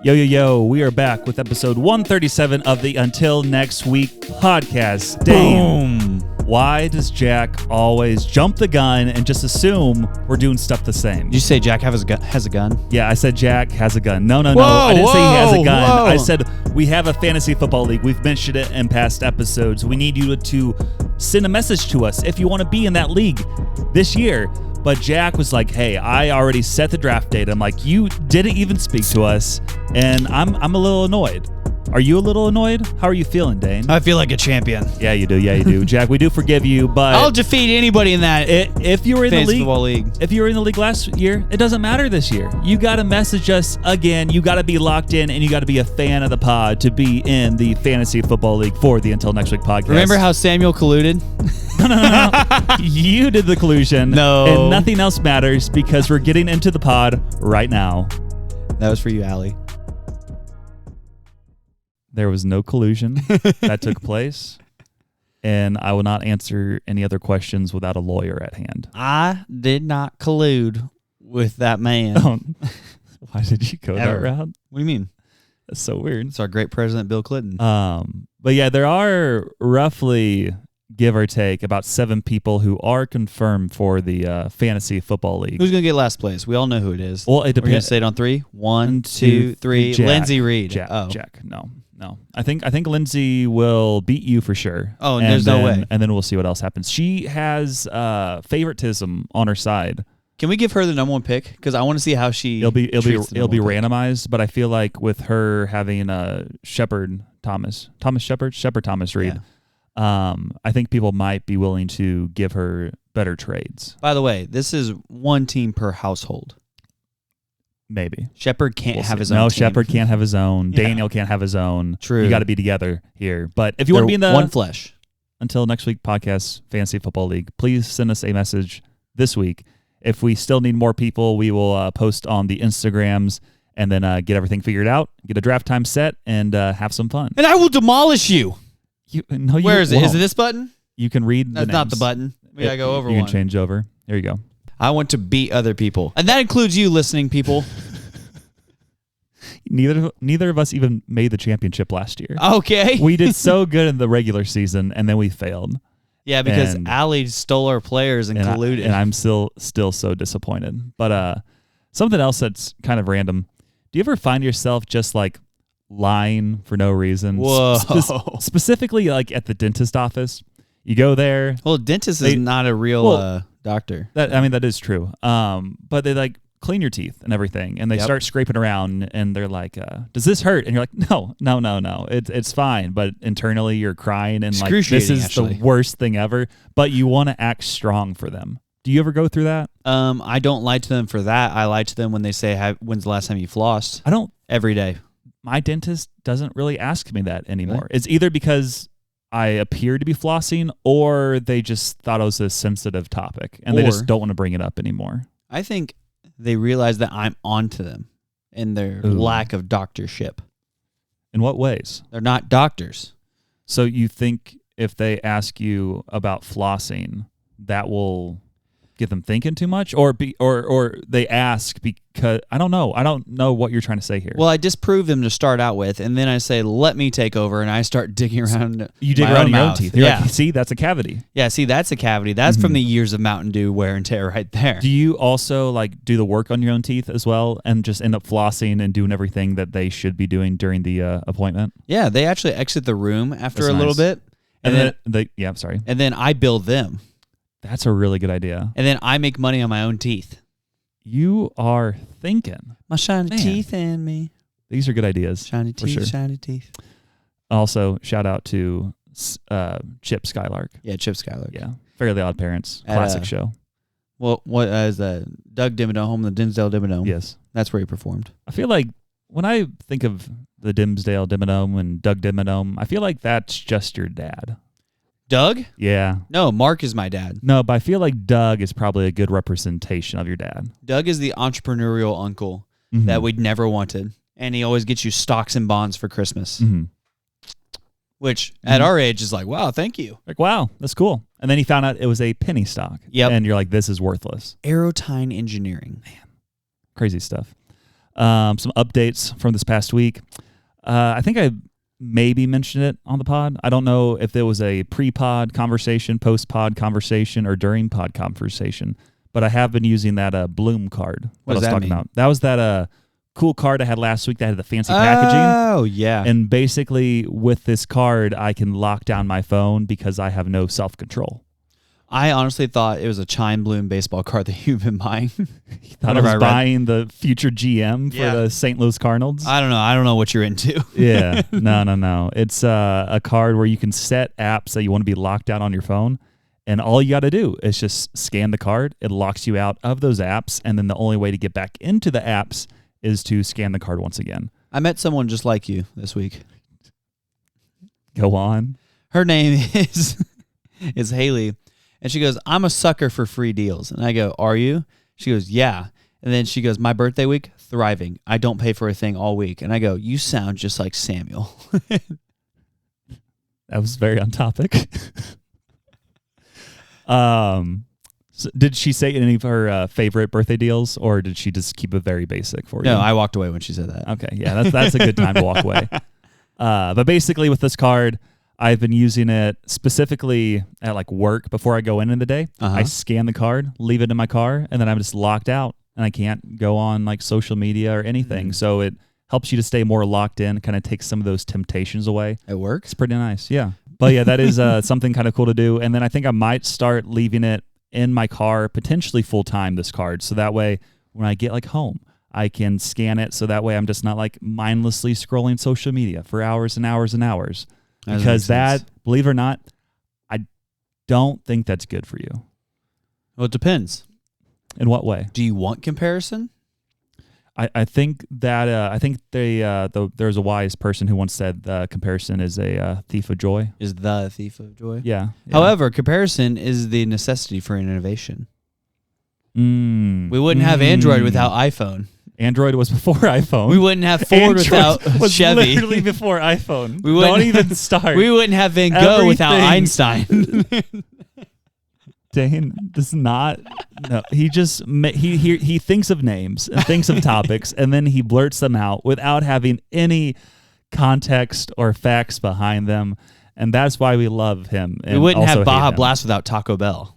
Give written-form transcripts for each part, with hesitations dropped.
Yo, we are back with episode 137 of the Until Next Week podcast. Boom! Why does Jack always jump the gun and just assume we're doing stuff the same? Did you say Jack has a gun? Yeah, I said Jack has a gun. No. I didn't say he has a gun. I said we have a fantasy football league. We've mentioned it in past episodes. We need you to send a message to us if you want to be in that league this year. But Jack was like, hey, I already set the draft date. I'm like, you didn't even speak to us, and I'm a little annoyed. Are you a little annoyed? How are you feeling, Dane? I feel like a champion. Yeah, you do. Jack, we do forgive you, but I'll defeat anybody in that if you were in the league. If you were in the league last year, it doesn't matter this year. You got to message us again. You got to be locked in, and you got to be a fan of the pod to be in the fantasy football league for the Until Next Week podcast. Remember how Samuel colluded? No. You did the collusion. No. And nothing else matters because we're getting into the pod right now. That was for you, Allie. There was no collusion that took place, and I will not answer any other questions without a lawyer at hand. I did not collude with that man. Why did you go that route? What do you mean? That's so weird. It's our great president, Bill Clinton. But yeah, there are roughly, give or take, about 7 people who are confirmed for the fantasy football league. Who's going to get last place? We all know who it is. Well, it depends. We're going to say it on 3. 1, 2, 3. Jack. Lindsay Reed. Jack. No. I think Lindsay will beat you for sure. Oh, there's no way. And then we'll see what else happens. She has favoritism on her side. Can we give her the number 1 pick? Because I want to see how she. It'll be randomized, but I feel like with her having Shepard Thomas Reed. Yeah. I think people might be willing to give her better trades. By the way, this is 1 team per household. Maybe. Shepard can't have his own. No, team. Shepard can't have his own. Yeah. Daniel can't have his own. True. You got to be together here. But if you want to be in the one flesh Until Next Week podcast Fantasy Football League, please send us a message this week. If we still need more people, we will post on the Instagrams and then get everything figured out, get a draft time set, and have some fun. And I will demolish you. Where is it? Won't. Is it this button? You can read the That's names. not the button. We gotta go over You one. can change over. There you go. I want to beat other people. And that includes you listening, people. Neither of us even made the championship last year. Okay. We did so good in the regular season, and then we failed. Yeah, because Allie stole our players and colluded. And I'm still so disappointed. But something else that's kind of random. Do you ever find yourself just like lying for no reason? Whoa. Specifically like at the dentist office. You go there. Well, dentist is not a real doctor. That is true. But they like clean your teeth and everything, and they start scraping around, and they're like, does this hurt? And you're like, no, it's fine. But internally you're crying and like, this is the worst thing ever, but you want to act strong for them. Do you ever go through that? I don't lie to them for that. I lie to them when they say, when's the last time you flossed? I don't. Every day. My dentist doesn't really ask me that anymore. Really? It's either because I appear to be flossing, or they just thought it was a sensitive topic and they just don't want to bring it up anymore. I think they realize that I'm onto them and their lack of doctorship. In what ways? They're not doctors. So you think if they ask you about flossing, that will get them thinking too much, or they ask because I don't know what you're trying to say here. Well, I disprove them to start out with, and then I say, let me take over, and I start digging around. You dig around in your own teeth. You're like, see, that's a cavity. Yeah, see, that's a cavity. That's from the years of Mountain Dew wear and tear right there. Do you also like do the work on your own teeth as well and just end up flossing and doing everything that they should be doing during the appointment? Yeah, they actually exit the room after a little bit. And then I'm sorry. And then I bill them. That's a really good idea. And then I make money on my own teeth. You are thinking. My shiny teeth and me. These are good ideas. Shiny teeth, shiny teeth. Also, shout out to Chip Skylark. Yeah, Chip Skylark. Yeah. Fairly Odd Parents. Classic show. Well, what is that? Doug Dimmadome, home of the Dimsdale Dimmadome. Yes. That's where he performed. I feel like when I think of the Dimsdale Dimmadome and Doug Dimmadome, I feel like that's just your dad. Doug? Yeah. No, Mark is my dad. No, but I feel like Doug is probably a good representation of your dad. Doug is the entrepreneurial uncle that we'd never wanted. And he always gets you stocks and bonds for Christmas. Which, at our age, is like, wow, thank you. Like, wow, that's cool. And then he found out it was a penny stock. Yep. And you're like, this is worthless. Aerotine Engineering. Man, crazy stuff. Some updates from this past week. I think I maybe mentioned it on the pod. I don't know if there was a pre-pod conversation, post-pod conversation, or during pod conversation, but I have been using that Bloom card. What does I was that talking mean? about. That was that cool card I had last week that had the fancy packaging. Oh, yeah. And basically, with this card, I can lock down my phone because I have no self-control. I honestly thought it was a Chime Bloom baseball card that you've been buying. Thought I was buying the future GM for the St. Louis Cardinals. I don't know. I don't know what you're into. Yeah. No. It's a card where you can set apps that you want to be locked out on your phone. And all you got to do is just scan the card. It locks you out of those apps. And then the only way to get back into the apps is to scan the card once again. I met someone just like you this week. Go on. Her name is Haley. And she goes, I'm a sucker for free deals. And I go, are you? She goes, yeah. And then she goes, my birthday week, thriving. I don't pay for a thing all week. And I go, you sound just like Samuel. That was very on topic. So did she say any of her favorite birthday deals, or did she just keep it very basic for you? No, I walked away when she said that. Okay, yeah, that's a good time to walk away. But basically with this card, I've been using it specifically at like work before I go in the day. Uh-huh. I scan the card, leave it in my car, and then I'm just locked out and I can't go on like social media or anything. So it helps you to stay more locked in, kind of takes some of those temptations away. It works? It's pretty nice, yeah. But yeah, that is something kind of cool to do. And then I think I might start leaving it in my car, potentially full time, this card. So that way when I get like home, I can scan it. So that way I'm just not like mindlessly scrolling social media for hours and hours and hours. Because that, believe it or not, I don't think that's good for you. Well, it depends. In what way? Do you want comparison? I think that there's a wise person who once said comparison is a thief of joy. Is the thief of joy? Yeah. However, comparison is the necessity for innovation. We wouldn't have Android without iPhone. Android was before iPhone. We wouldn't have Ford without was Chevy. Literally before iPhone. Don't even start. We wouldn't have Van Gogh without Einstein. Dane does not. No, he just he thinks of names and thinks of topics, and then he blurts them out without having any context or facts behind them, and that's why we love him. And we wouldn't also have Baja hate him. Blast without Taco Bell.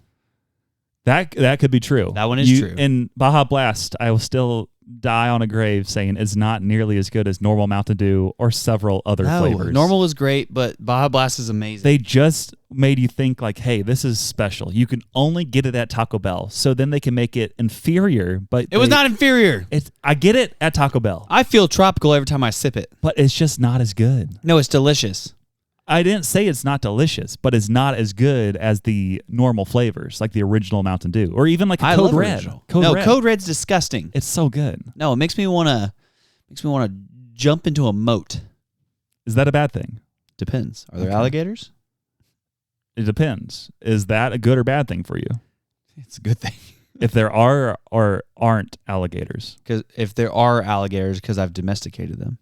That could be true. That one is true. In Baja Blast, I will still die on a grave saying it's not nearly as good as normal Mountain Dew or several other flavors. Normal is great, but Baja Blast is amazing. They just made you think like, hey, this is special. You can only get it at Taco Bell. So then they can make it inferior. But it was not inferior. I get it at Taco Bell. I feel tropical every time I sip it. But it's just not as good. No, it's delicious. I didn't say it's not delicious, but it's not as good as the normal flavors, like the original Mountain Dew, or even like Code Red. Code Red's disgusting. It's so good. No, it makes me wanna jump into a moat. Is that a bad thing? Depends. Are there alligators? It depends. Is that a good or bad thing for you? It's a good thing. If there are or aren't alligators. Because if there are alligators, because I've domesticated them.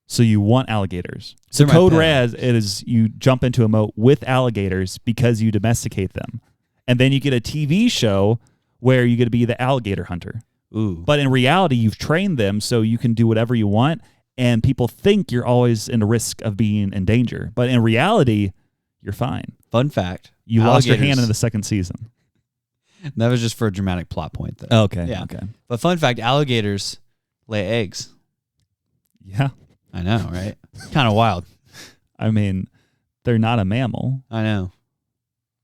So you want alligators. So Code Red is you jump into a moat with alligators because you domesticate them. And then you get a TV show where you get to be the alligator hunter. Ooh. But in reality, you've trained them so you can do whatever you want, and people think you're always in the risk of being in danger. But in reality, you're fine. Fun fact. You lost your hand in the second season. That was just for a dramatic plot point, though. Okay. Yeah. Okay. But fun fact, alligators lay eggs. Yeah. I know, right? Kind of wild. I mean, they're not a mammal. I know.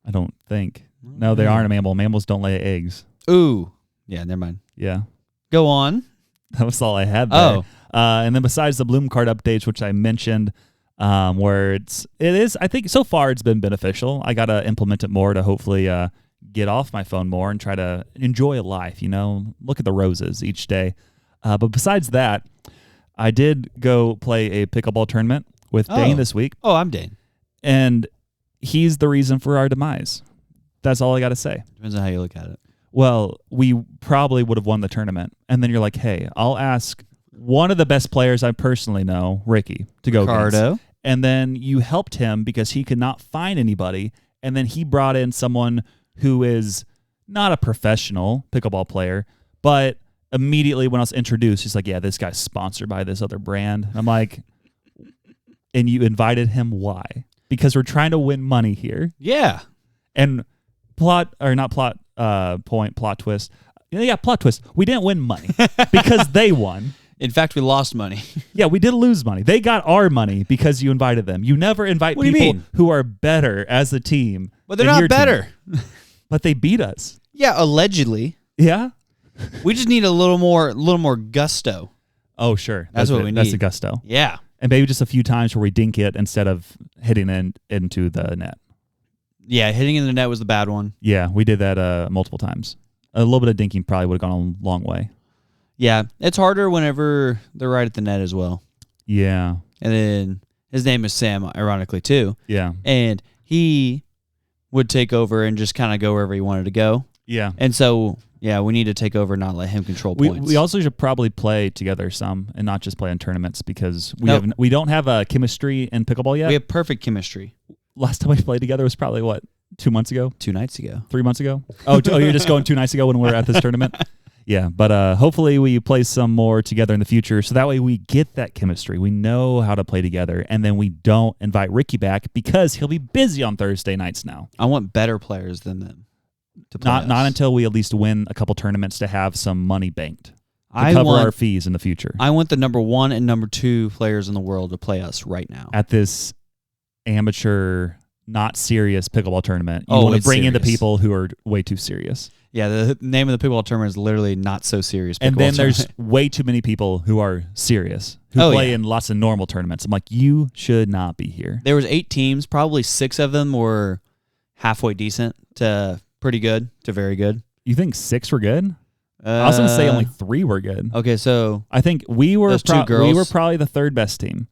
I don't think. No, they aren't a mammal. Mammals don't lay eggs. Ooh. Yeah, never mind. Yeah. Go on. That was all I had there. Oh. And then besides the Bloom card updates, which I mentioned, where it is, I think so far it's been beneficial. I got to implement it more to hopefully get off my phone more and try to enjoy life, look at the roses each day. But besides that, I did go play a pickleball tournament with Dane this week. Oh, I'm Dane. And he's the reason for our demise. That's all I got to say. Depends on how you look at it. Well, we probably would have won the tournament. And then you're like, hey, I'll ask one of the best players I personally know, Ricky, to go against. And then you helped him because he could not find anybody. And then he brought in someone who is not a professional pickleball player, but immediately when I was introduced, he's like, yeah, this guy's sponsored by this other brand. I'm like, and you invited him, why? Because we're trying to win money here. Yeah. And plot twist. Yeah, plot twist. We didn't win money because they won. In fact, we lost money. Yeah, we did lose money. They got our money because you invited them. You never invite people who are better as a team. But they're not better. But they beat us. Yeah, allegedly. Yeah. We just need a little more gusto. Oh, sure. That's what we need. That's the gusto. Yeah. And maybe just a few times where we dink it instead of hitting it into the net. Yeah, hitting in the net was the bad one. Yeah, we did that multiple times. A little bit of dinking probably would have gone a long way. Yeah, it's harder whenever they're right at the net as well. Yeah. And then his name is Sam, ironically, too. Yeah. And he would take over and just kind of go wherever he wanted to go. Yeah. And so, yeah, we need to take over and not let him control points. We also should probably play together some and not just play in tournaments because we don't have a chemistry in pickleball yet. We have perfect chemistry. Last time we played together was probably, 2 months ago? 2 nights ago. 3 months ago? Oh, you're just going 2 nights ago when we were at this tournament? Yeah, but hopefully we play some more together in the future so that way we get that chemistry. We know how to play together, and then we don't invite Ricky back because he'll be busy on Thursday nights now. I want better players than them to play Not until we at least win a couple tournaments to have some money banked to cover our fees in the future. I want the number 1 and number 2 players in the world to play us right now. At this amateur, not serious pickleball tournament, you want to bring in the people who are way too serious. Yeah, the name of the pickleball tournament is literally Not So Serious Pickleball And then tournament. there's way too many people who are serious, who play in lots of normal tournaments. I'm like, you should not be here. There was 8 teams. Probably 6 of them were halfway decent to pretty good to very good. You think 6 were good? I was going to say only 3 were good. Okay, so I think we were those 2 girls. We were probably the 3rd best team.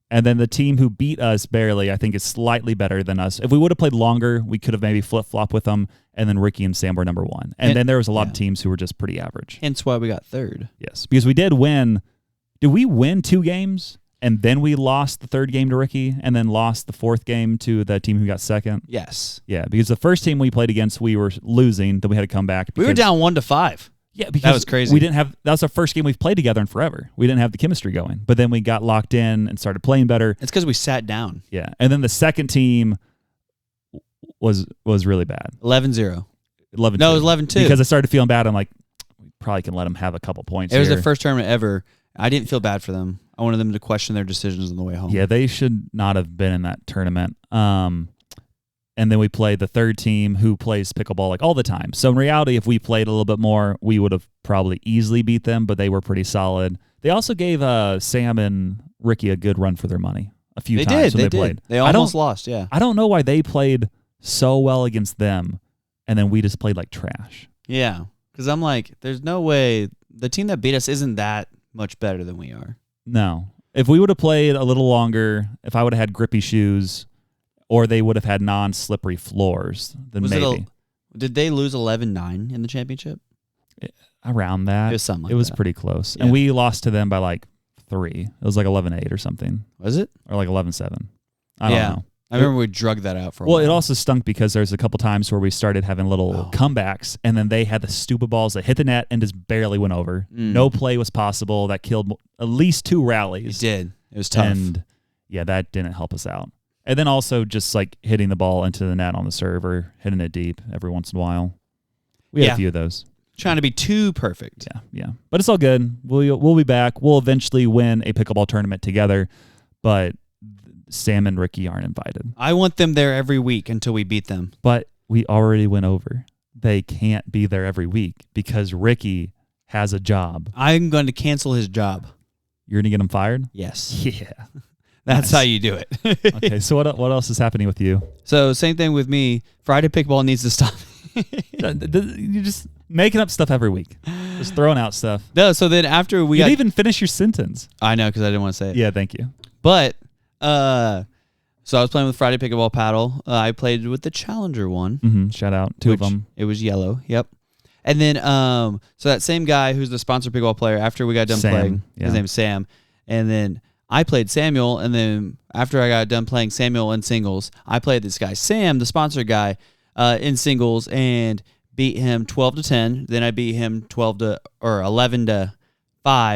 And then the team who beat us barely, I think, is slightly better than us. If we would have played longer, we could have maybe flip-flop with them, and then Ricky and Sam were number 1. And then there was a lot of teams who were just pretty average. Hence why we got 3rd. Yes, because we did win. Did we win 2 games, and then we lost the 3rd game to Ricky, and then lost the 4th game to the team who got 2nd? Yes. Yeah, because the first team we played against, we were losing, then we had to come back. We were down 1-5. Yeah, because that was crazy. We didn't have. That was our first game we've played together in forever. We didn't have the chemistry going, but then we got locked in and started playing better. It's because we sat down. Yeah, and then the second team was really bad. 11-0. 11-2. No, it was 11-2. Because I started feeling bad. I'm like, we probably can let them have a couple points. It was the first tournament ever. I didn't feel bad for them. I wanted them to question their decisions on the way home. Yeah, they should not have been in that tournament. And then we played the 3rd team who plays pickleball like all the time. So in reality, if we played a little bit more, we would have probably easily beat them, but they were pretty solid. They also gave Sam and Ricky a good run for their money a few times when they played. They almost lost, yeah. I don't know why they played so well against them, and then we just played like trash. Yeah, because I'm like, there's no way. The team that beat us isn't that much better than we are. No. If we would have played a little longer, if I would have had grippy shoes, or they would have had non-slippery floors, then maybe. Did they lose 11-9 in the championship? Around that. It was something like It was that. pretty close. Yeah. And we lost to them by like 3. It was like 11-8 or something. Was it? Or like 11-7. I don't know. I remember we drugged that out for a while. Well, it also stunk because there's a couple times where we started having little comebacks, and then they had the stupid balls that hit the net and just barely went over. No play was possible. That killed at least 2 rallies. It did. It was tough. And yeah, that didn't help us out. And then also just like hitting the ball into the net on the serve or hitting it deep every once in a while. We had a few of those. Trying to be too perfect. Yeah. But it's all good. We'll be back. We'll eventually win a pickleball tournament together, but Sam and Ricky aren't invited. I want them there every week until we beat them. But we already went over. They can't be there every week because Ricky has a job. I'm going to cancel his job. You're going to get him fired? Yes. Yeah. That's how you do it. Okay, so what else is happening with you? So same thing with me. Friday Pickleball needs to stop. You're just making up stuff every week. Just throwing out stuff. No, so then after we You didn't even finish your sentence. I know, because I didn't want to say it. Yeah, thank you. But, so I was playing with Friday Pickleball Paddle. I played with the Challenger one. Mm-hmm. Shout out. 2 of them. It was yellow. Yep. And then, so that same guy who's the sponsor pickleball player, after we got done playing, his name's Sam. And then I played Samuel, and then after I got done playing Samuel in singles, I played this guy, Sam, the sponsor guy, in singles, and beat him 12-10. Then I beat him 11-5.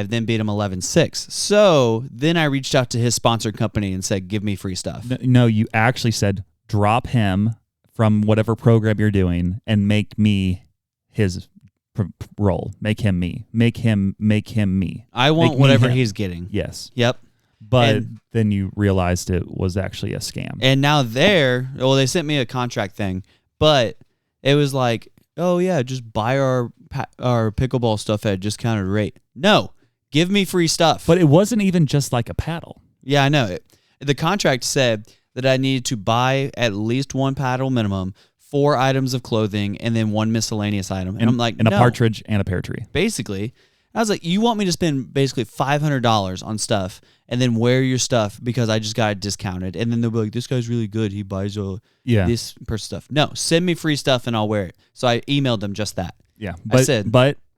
Then beat him 11-6. So then I reached out to his sponsored company and said, "Give me free stuff." No, you actually said drop him from whatever program you're doing and make me his role. Make him me. Make him me. I want whatever he's getting. Yes. Yep. But then you realized it was actually a scam. And now they sent me a contract thing, but it was like, oh yeah, just buy our pickleball stuff at a discounted rate. No, give me free stuff. But it wasn't even just like a paddle. Yeah, I know. The contract said that I needed to buy at least one paddle minimum, 4 items of clothing, and then 1 miscellaneous item. And I'm like, and a partridge and a pear tree. Basically. I was like, you want me to spend basically $500 on stuff and then wear your stuff because I just got it discounted. And then they'll be like, this guy's really good. He buys this person stuff. No, send me free stuff and I'll wear it. So I emailed them just that. Yeah. But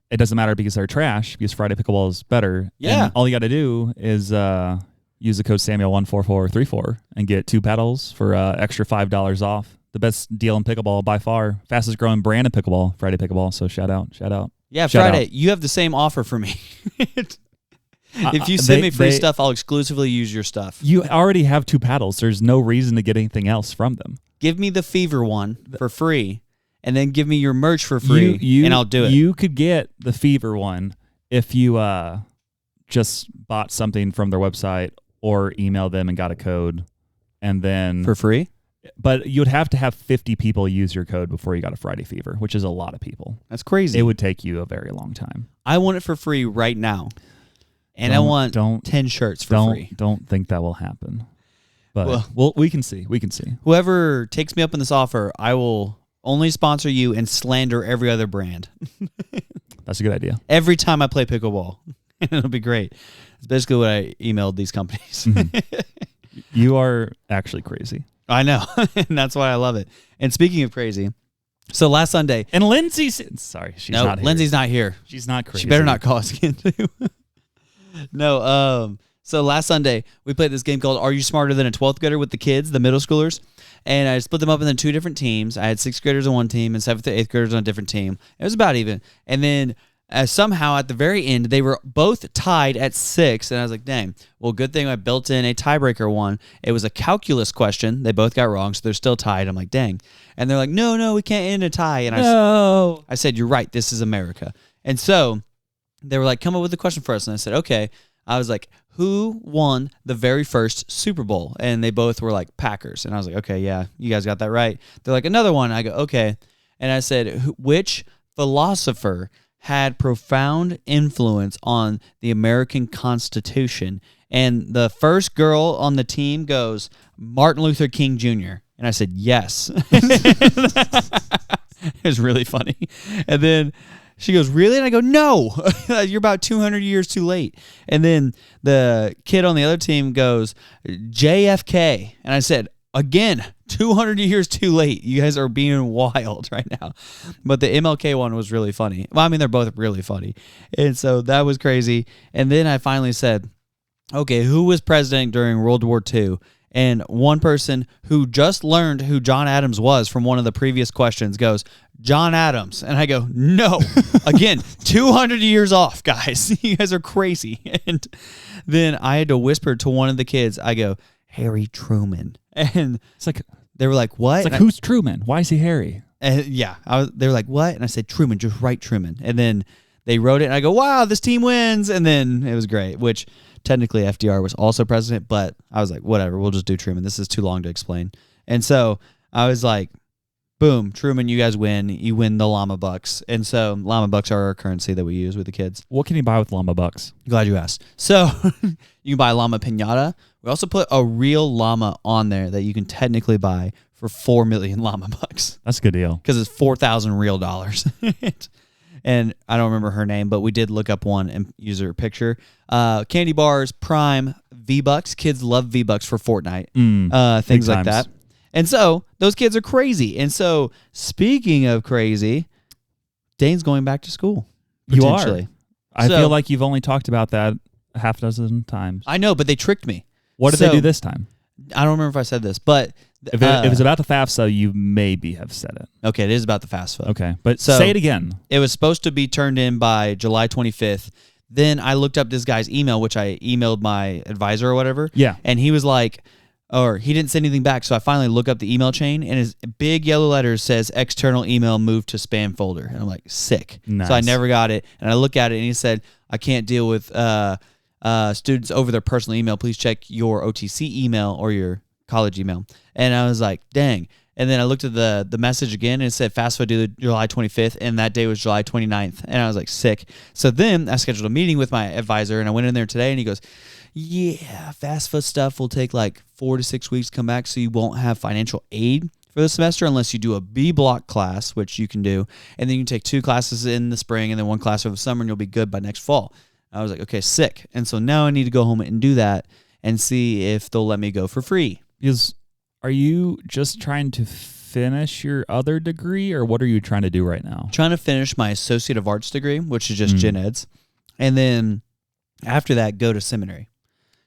it doesn't matter because they're trash because Friday Pickleball is better. Yeah. And all you got to do is use the code Samuel14434 and get 2 paddles for extra $5 off. The best deal in pickleball by far. Fastest growing brand in pickleball, Friday Pickleball. So shout out. Yeah, Friday, you have the same offer for me. If you send me free stuff, I'll exclusively use your stuff. You already have 2 paddles. There's no reason to get anything else from them. Give me the Fever one for free, and then give me your merch for free, and I'll do it. You could get the Fever one if you just bought something from their website or emailed them and got a code, and then for free. But you'd have to have 50 people use your code before you got a Friday Fever, which is a lot of people. That's crazy. It would take you a very long time. I want it for free right now. And I want 10 shirts for free. Don't think that will happen. But we can see. Whoever takes me up on this offer, I will only sponsor you and slander every other brand. That's a good idea. Every time I play pickleball. It'll be great. It's basically what I emailed these companies. Mm-hmm. You are actually crazy. I know, and that's why I love it. And speaking of crazy, so last Sunday... And Lindsay's... Sorry, she's not here. Lindsay's not here. She's not crazy. She better not call us again, too. No, so last Sunday, we played this game called Are You Smarter Than a 12th Grader with the kids, the middle schoolers, and I split them up into 2 different teams. I had 6th graders on one team and 7th and 8th graders on a different team. It was about even. And then... somehow at the very end, they were both tied at 6, and I was like, dang, well, good thing I built in a tiebreaker one. It was a calculus question. They both got wrong, so they're still tied. I'm like, dang. And they're like, no, we can't end a tie. And I said, you're right, this is America. And so they were like, come up with a question for us. And I said, okay. I was like, who won the very first Super Bowl? And they both were like, Packers. And I was like, okay, yeah, you guys got that right. They're like, another one. I go, okay. And I said, which philosopher had profound influence on the American Constitution? And the first girl on the team goes, Martin Luther King Jr. And I said, yes. It was really funny. And then she goes, really? And I go, no, you're about 200 years too late. And then the kid on the other team goes, JFK. And I said, again, 200 years too late. You guys are being wild right now. But the MLK one was really funny. Well, I mean, they're both really funny. And so that was crazy. And then I finally said, okay, who was president during World War II? And one person who just learned who John Adams was from one of the previous questions goes, John Adams. And I go, no. Again, 200 years off, guys. You guys are crazy. And then I had to whisper to one of the kids, I go, Harry Truman. And it's like, they were like, what? It's like, who's Truman? Why is he Harry? And yeah, they were like, what? And I said, Truman, just write Truman. And then they wrote it, and I go, wow, this team wins. And then it was great, which technically FDR was also president, but I was like, whatever, we'll just do Truman. This is too long to explain. And so I was like, boom, Truman, you guys win. You win the Llama Bucks. And so Llama Bucks are our currency that we use with the kids. What can you buy with Llama Bucks? Glad you asked. So you can buy Llama Piñata. We also put a real llama on there that you can technically buy for 4 million Llama Bucks. That's a good deal. Because it's 4,000 real dollars. And I don't remember her name, but we did look up one and use her picture. Candy bars, Prime, V-Bucks. Kids love V-Bucks for Fortnite. Things like that. And so those kids are crazy. And so speaking of crazy, Dane's going back to school. You are. I feel like you've only talked about that half a dozen times. I know, but they tricked me. What did they do this time? I don't remember if I said this, but If it was about the FAFSA, you maybe have said it. Okay, it is about the FAFSA. Okay, but say it again. It was supposed to be turned in by July 25th. Then I looked up this guy's email, which I emailed my advisor or whatever. Yeah. And he was like, or he didn't send anything back. So I finally look up the email chain, and his big yellow letters says external email moved to spam folder. And I'm like, sick. Nice. So I never got it. And I look at it, and he said, I can't deal with students over their personal email. Please check your OTC email or your college email. And I was like, dang. And then I looked at the message again, and it said FAFSA due July 25th, and that day was July 29th. And I was like, sick. So then I scheduled a meeting with my advisor, and I went in there today, and he goes, yeah, FAFSA stuff will take like 4 to 6 weeks to come back, so you won't have financial aid for the semester unless you do a B block class, which you can do, and then you can take 2 classes in the spring and then 1 class over the summer, and you'll be good by next fall. I was like, okay, sick. And so now I need to go home and do that and see if they'll let me go for free. Are you just trying to finish your other degree, or what are you trying to do right now? Trying to finish my Associate of Arts degree, which is just gen eds, and then after that, go to seminary.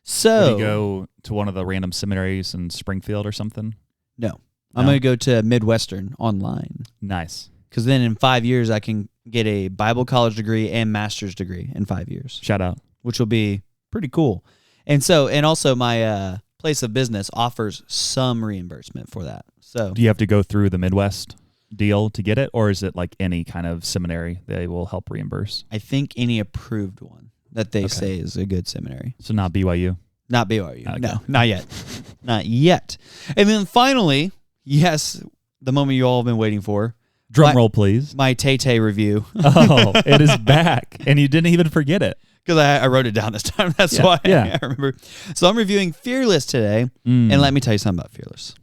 So Would you go to one of the random seminaries in Springfield or something? No. I'm going to go to Midwestern online. Nice. Because then in 5 years, I can get a Bible college degree and master's degree in 5 years. Shout out. Which will be pretty cool. And also my place of business offers some reimbursement for that. So do you have to go through the Midwest deal to get it, or is it like any kind of seminary they will help reimburse? I think any approved one that they say is a good seminary. So not BYU? Not BYU. Okay. No, not yet. Not yet. And then finally, yes, the moment you all have been waiting for. Drum roll, please. My Tay-Tay review. Oh, it is back, and you didn't even forget it. Because I wrote it down this time. That's why I remember. So I'm reviewing Fearless today, and let me tell you something about Fearless.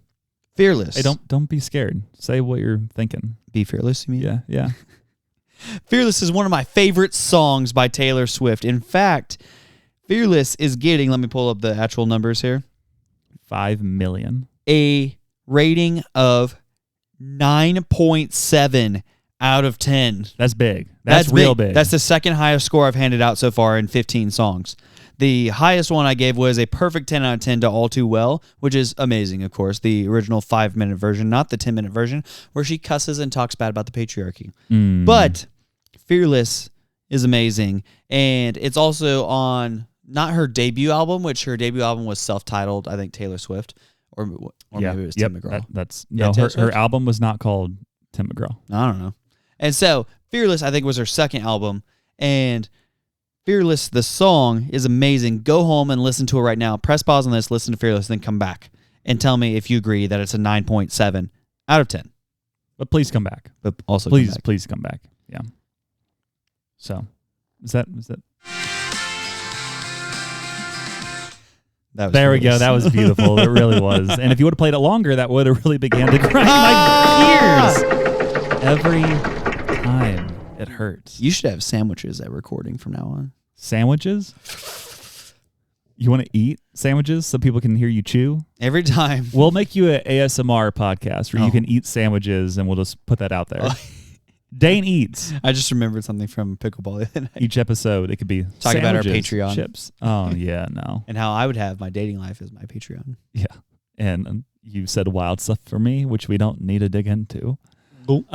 Fearless. Hey, don't be scared. Say what you're thinking. Be fearless, you mean? Yeah. Fearless is one of my favorite songs by Taylor Swift. In fact, Fearless is getting, let me pull up the actual numbers here, 5 million. A rating of 9.7 out of 10. That's big. That's real big. That's the second highest score I've handed out so far in 15 songs. The highest one I gave was a perfect 10 out of 10 to All Too Well, which is amazing, of course. The original 5-minute version, not the 10-minute version, where she cusses and talks bad about the patriarchy. But Fearless is amazing. And it's also on not her debut album, which her debut album was self-titled, I think, Taylor Swift. Or maybe it was Tim McGraw. Her album was not called Tim McGraw. I don't know. And so Fearless, I think, was her second album. And Fearless, the song, is amazing. Go home and listen to it right now. Press pause on this, listen to Fearless, then come back and tell me if you agree that it's a 9.7 out of 10. But please come back. But also please come back. Yeah. So, is that there we go. That was beautiful. It really was. And if you would have played it longer, that would have really began to grind my gears. Every time it hurts. You should have sandwiches at recording from now on. Sandwiches? You want to eat sandwiches so people can hear you chew? Every time. We'll make you an ASMR podcast where you can eat sandwiches, and we'll just put that out there. Dane eats. I just remembered something from Pickleball the other night. Each episode, it could be talk about our Patreon. Chips. Oh, yeah, no. And how I would have my dating life as my Patreon. Yeah. And you said wild stuff for me, which we don't need to dig into. Cool.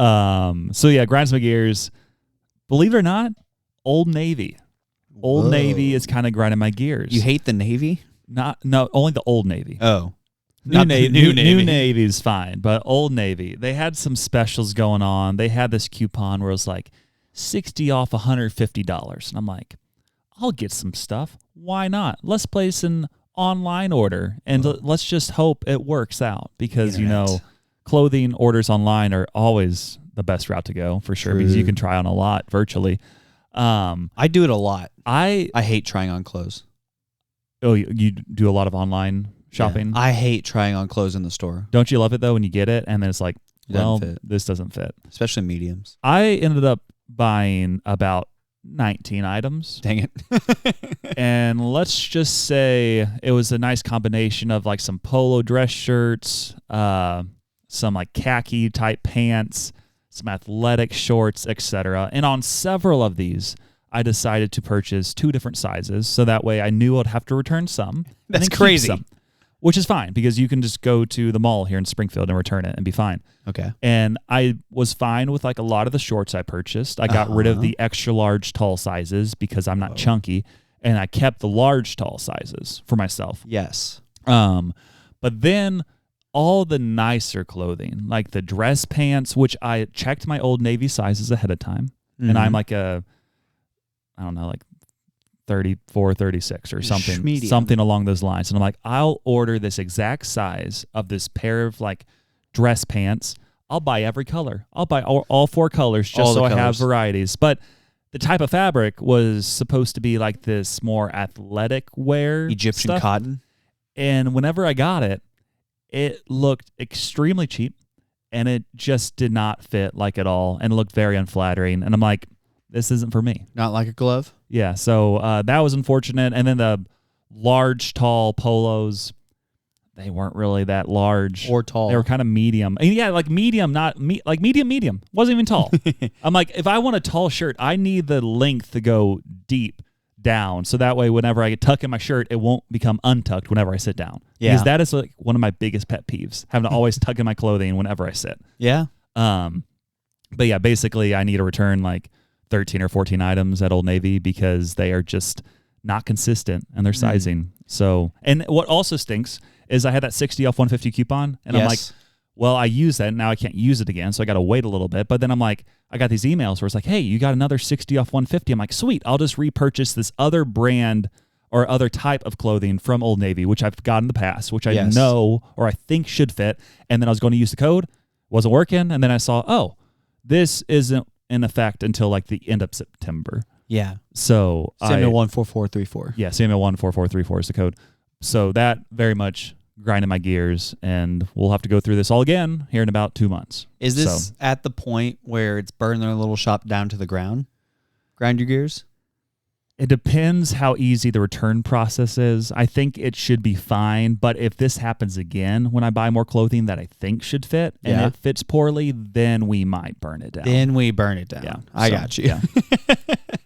So, yeah, grinds my gears. Believe it or not, Old Navy. Old Navy is kind of grinding my gears. You hate the Navy? No, only the Old Navy. Oh. New Navy is fine, but Old Navy, they had some specials going on. They had this coupon where it was like 60 off $150. And I'm like, I'll get some stuff. Why not? Let's place an online order, and let's just hope it works out because, clothing orders online are always the best route to go for sure because you can try on a lot virtually. I do it a lot. I hate trying on clothes. Oh, you do a lot of online shopping? Yeah. I hate trying on clothes in the store. Don't you love it, though, when you get it and then it's like, this doesn't fit. Especially mediums. I ended up buying about 19 items. Dang it. And let's just say it was a nice combination of like some polo dress shirts, some like khaki type pants, some athletic shorts, etc. And on several of these, I decided to purchase 2 different sizes, so that way I knew I'd have to return some. That's crazy. which is fine because you can just go to the mall here in Springfield and return it and be fine. Okay. And I was fine with like a lot of the shorts I purchased. I got rid of the extra large tall sizes because I'm not chunky, and I kept the large tall sizes for myself. Yes. But then all the nicer clothing, like the dress pants, which I checked my Old Navy sizes ahead of time, and I'm like I don't know, like 34, 36 or something along those lines. And I'm like, I'll order this exact size of this pair of like dress pants. I'll buy every color. I'll buy all 4 colors just so I have varieties. But the type of fabric was supposed to be like this more athletic wear Egyptian stuff. cotton. And whenever I got it, it looked extremely cheap, and it just did not fit like at all, and it looked very unflattering. And I'm like, this isn't for me. Not like a glove? Yeah, so that was unfortunate. And then the large, tall polos, they weren't really that large. Or tall. They were kind of medium. And yeah, like medium, like medium. Wasn't even tall. I'm like, if I want a tall shirt, I need the length to go deep down, so that way whenever I tuck in my shirt, it won't become untucked whenever I sit down. Yeah. Because that is like one of my biggest pet peeves, having to always tuck in my clothing whenever I sit. Yeah. But yeah, basically I need to return like 13 or 14 items at Old Navy because they are just not consistent in their sizing. So, and what also stinks is I had that 60 off 150 coupon, and I'm like, well, I used that, and now I can't use it again, so I got to wait a little bit. But then I'm like, I got these emails where it's like, hey, you got another 60 off 150. I'm like, sweet, I'll just repurchase this other brand or other type of clothing from Old Navy, which I've got in the past, which I know or I think should fit. And then I was going to use the code, wasn't working, and then I saw, oh, this isn't in effect until like the end of September. Yeah. So Samuel 14434. Yeah, Samuel 14434 is the code. So that very much grinding my gears, and we'll have to go through this all again here in about 2 months. Is this at the point where it's burning their little shop down to the ground? Grind your gears? It depends how easy the return process is. I think it should be fine, but if this happens again when I buy more clothing that I think should fit and it fits poorly, then we might burn it down. Then we burn it down. Yeah, I got you. Yeah.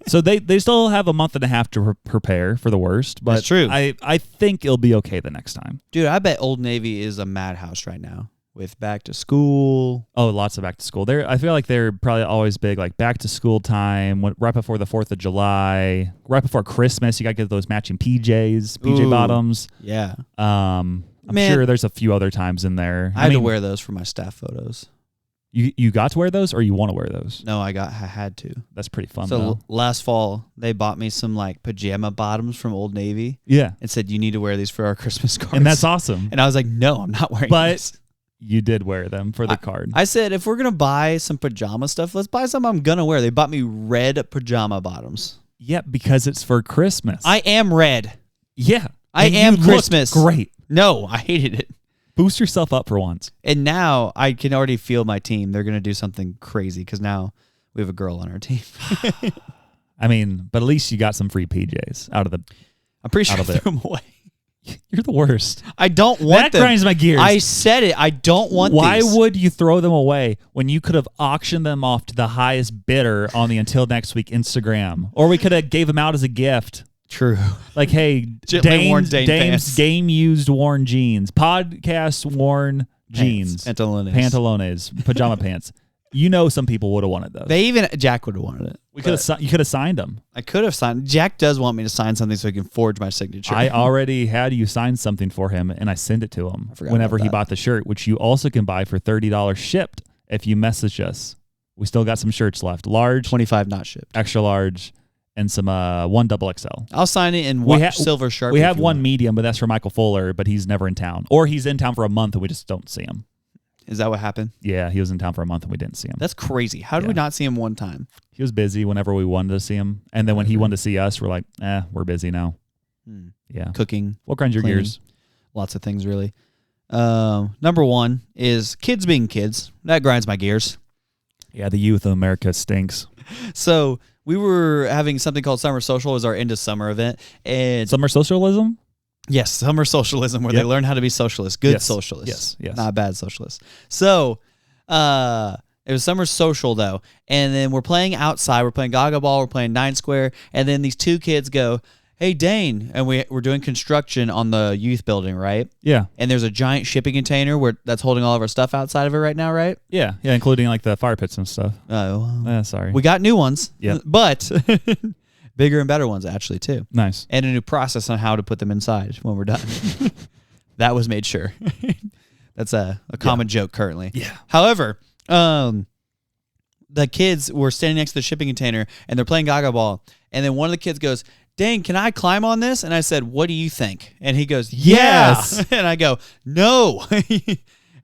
So they still have a month and a half to prepare for the worst, but that's true. I think it'll be okay the next time. Dude, I bet Old Navy is a madhouse right now with back to school. Oh, lots of back to school. I feel like they're probably always big, like back to school time, right before the 4th of July, right before Christmas. You got to get those matching PJ bottoms. Yeah. I'm sure there's a few other times in there. I had to wear those for my staff photos. You got to wear those, or you want to wear those? No, I had to. That's pretty fun. So last fall, they bought me some like pajama bottoms from Old Navy. Yeah. And said, you need to wear these for our Christmas cards. And that's awesome. And I was like, no, I'm not wearing this. You did wear them for the card. I said, if we're going to buy some pajama stuff, let's buy something I'm going to wear. They bought me red pajama bottoms. Yeah, because it's for Christmas. I am red. Yeah. I am Christmas. Great. No, I hated it. Boost yourself up for once. And now I can already feel my team. They're going to do something crazy because now we have a girl on our team. I mean, but at least you got some free PJs out of the... I'm pretty sure I threw them away. You're the worst. I don't want them. That grinds my gears. I said it. I don't want Why these. would you throw them away when you could have auctioned them off to the highest bidder on the Until Next Week Instagram? Or we could have gave them out as a gift. True. Like, hey, Dame's game-used worn jeans. Podcast worn jeans. Pantalones. Pajama pants. You know some people would have wanted those. Jack would have wanted it. You could have signed them. I could have signed. Jack does want me to sign something so he can forge my signature. I already had you sign something for him, and I sent it to him whenever he bought the shirt, which you also can buy for $30 shipped if you message us. We still got some shirts left. Large. 25 not shipped. Extra large. And some 1 XXL. I'll sign it in silver Sharpie. We have one medium, but that's for Michael Fuller, but he's never in town. Or he's in town for a month and we just don't see him. Is that what happened? Yeah, he was in town for a month and we didn't see him. That's crazy. How did we not see him one time? He was busy whenever we wanted to see him. And then when he wanted to see us, we're like, we're busy now. Yeah. Cooking. What grinds your gears? Lots of things, really. Number one is kids being kids. That grinds my gears. Yeah, the youth of America stinks. So we were having something called Summer Social. It was our end of summer event. And Summer Socialism? Yes, Summer Socialism, where they learn how to be socialists. Good socialists. Yes. Not bad socialists. So it was Summer Social, though. And then we're playing outside. We're playing Gaga Ball. We're playing 9 Square. And then these two kids go, hey, Dane, and we're doing construction on the youth building, right? Yeah. And there's a giant shipping container that's holding all of our stuff outside of it right now, right? Yeah, including like the fire pits and stuff. Oh. Sorry. We got new ones, yeah, but bigger and better ones, actually, too. Nice. And a new process on how to put them inside when we're done. That was made sure. That's a common joke currently. Yeah. However, the kids were standing next to the shipping container, and they're playing Gaga Ball. And then one of the kids goes, Dane, can I climb on this? And I said, what do you think? And he goes, yes. Yeah. And I go, no.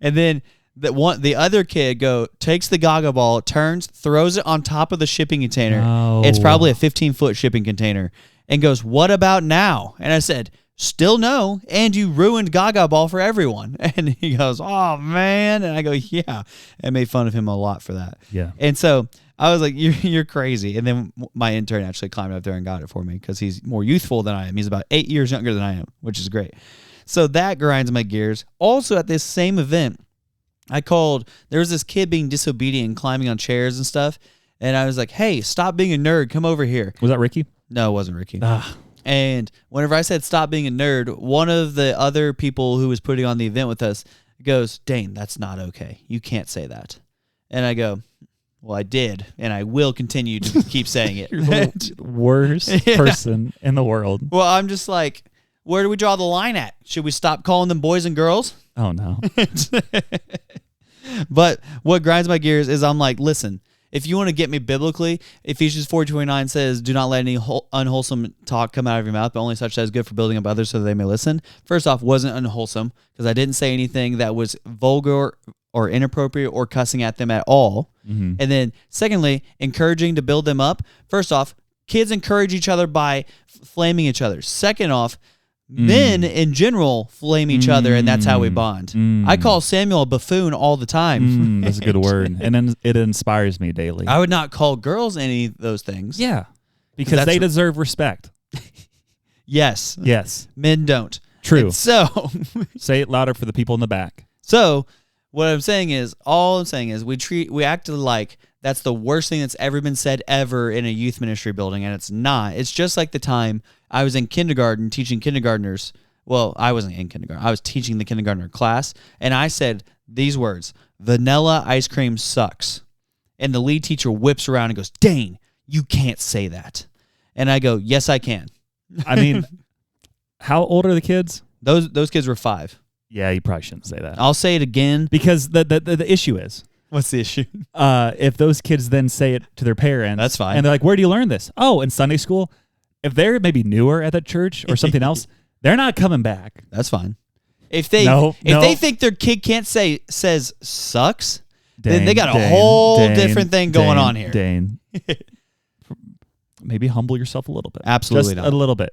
And then the other kid takes the Gaga Ball, turns, throws it on top of the shipping container. No. It's probably a 15-foot shipping container. And goes, what about now? And I said, still no, and you ruined Gaga Ball for everyone. And he goes, oh, man. And I go, yeah. I made fun of him a lot for that. Yeah. And so I was like, you're crazy. And then my intern actually climbed up there and got it for me because he's more youthful than I am. He's about 8 years younger than I am, which is great. So that grinds my gears. Also at this same event, there was this kid being disobedient and climbing on chairs and stuff. And I was like, hey, stop being a nerd. Come over here. Was that Ricky? No, it wasn't Ricky. And whenever I said stop being a nerd, one of the other people who was putting on the event with us goes, Dane, that's not okay. You can't say that. And I go, well, I did, and I will continue to keep saying it. You're the worst person in the world. Well, I'm just like, where do we draw the line at? Should we stop calling them boys and girls? Oh, no. But what grinds my gears is I'm like, listen, if you want to get me biblically, Ephesians 4:29 says, do not let any unwholesome talk come out of your mouth, but only such that is good for building up others so that they may listen. First off, wasn't unwholesome because I didn't say anything that was vulgar or inappropriate or cussing at them at all. Mm-hmm. And then secondly, encouraging to build them up. First off, kids encourage each other by flaming each other. Second off, men in general flame each other, and that's how we bond. I call Samuel a buffoon all the time. That's a good word. And then it inspires me daily. I would not call girls any of those things. Yeah, because they deserve respect. Yes. Men don't. True. And so say it louder for the people in the back. So what I'm saying is, we acted like that's the worst thing that's ever been said ever in a youth ministry building, and it's not. It's just like the time I was in kindergarten teaching kindergartners. Well, I wasn't in kindergarten. I was teaching the kindergartner class, and I said these words, vanilla ice cream sucks. And the lead teacher whips around and goes, Dane, you can't say that. And I go, yes, I can. I mean, how old are the kids? Those kids were 5. Yeah, you probably shouldn't say that. I'll say it again. Because the issue is... What's the issue? If those kids then say it to their parents... That's fine. And they're like, where do you learn this? Oh, in Sunday school. If they're maybe newer at that church or something else, they're not coming back. That's fine. If they think their kid says sucks, then they got a whole different thing going on here. Dane. Maybe humble yourself a little bit. Absolutely Just not. a little bit.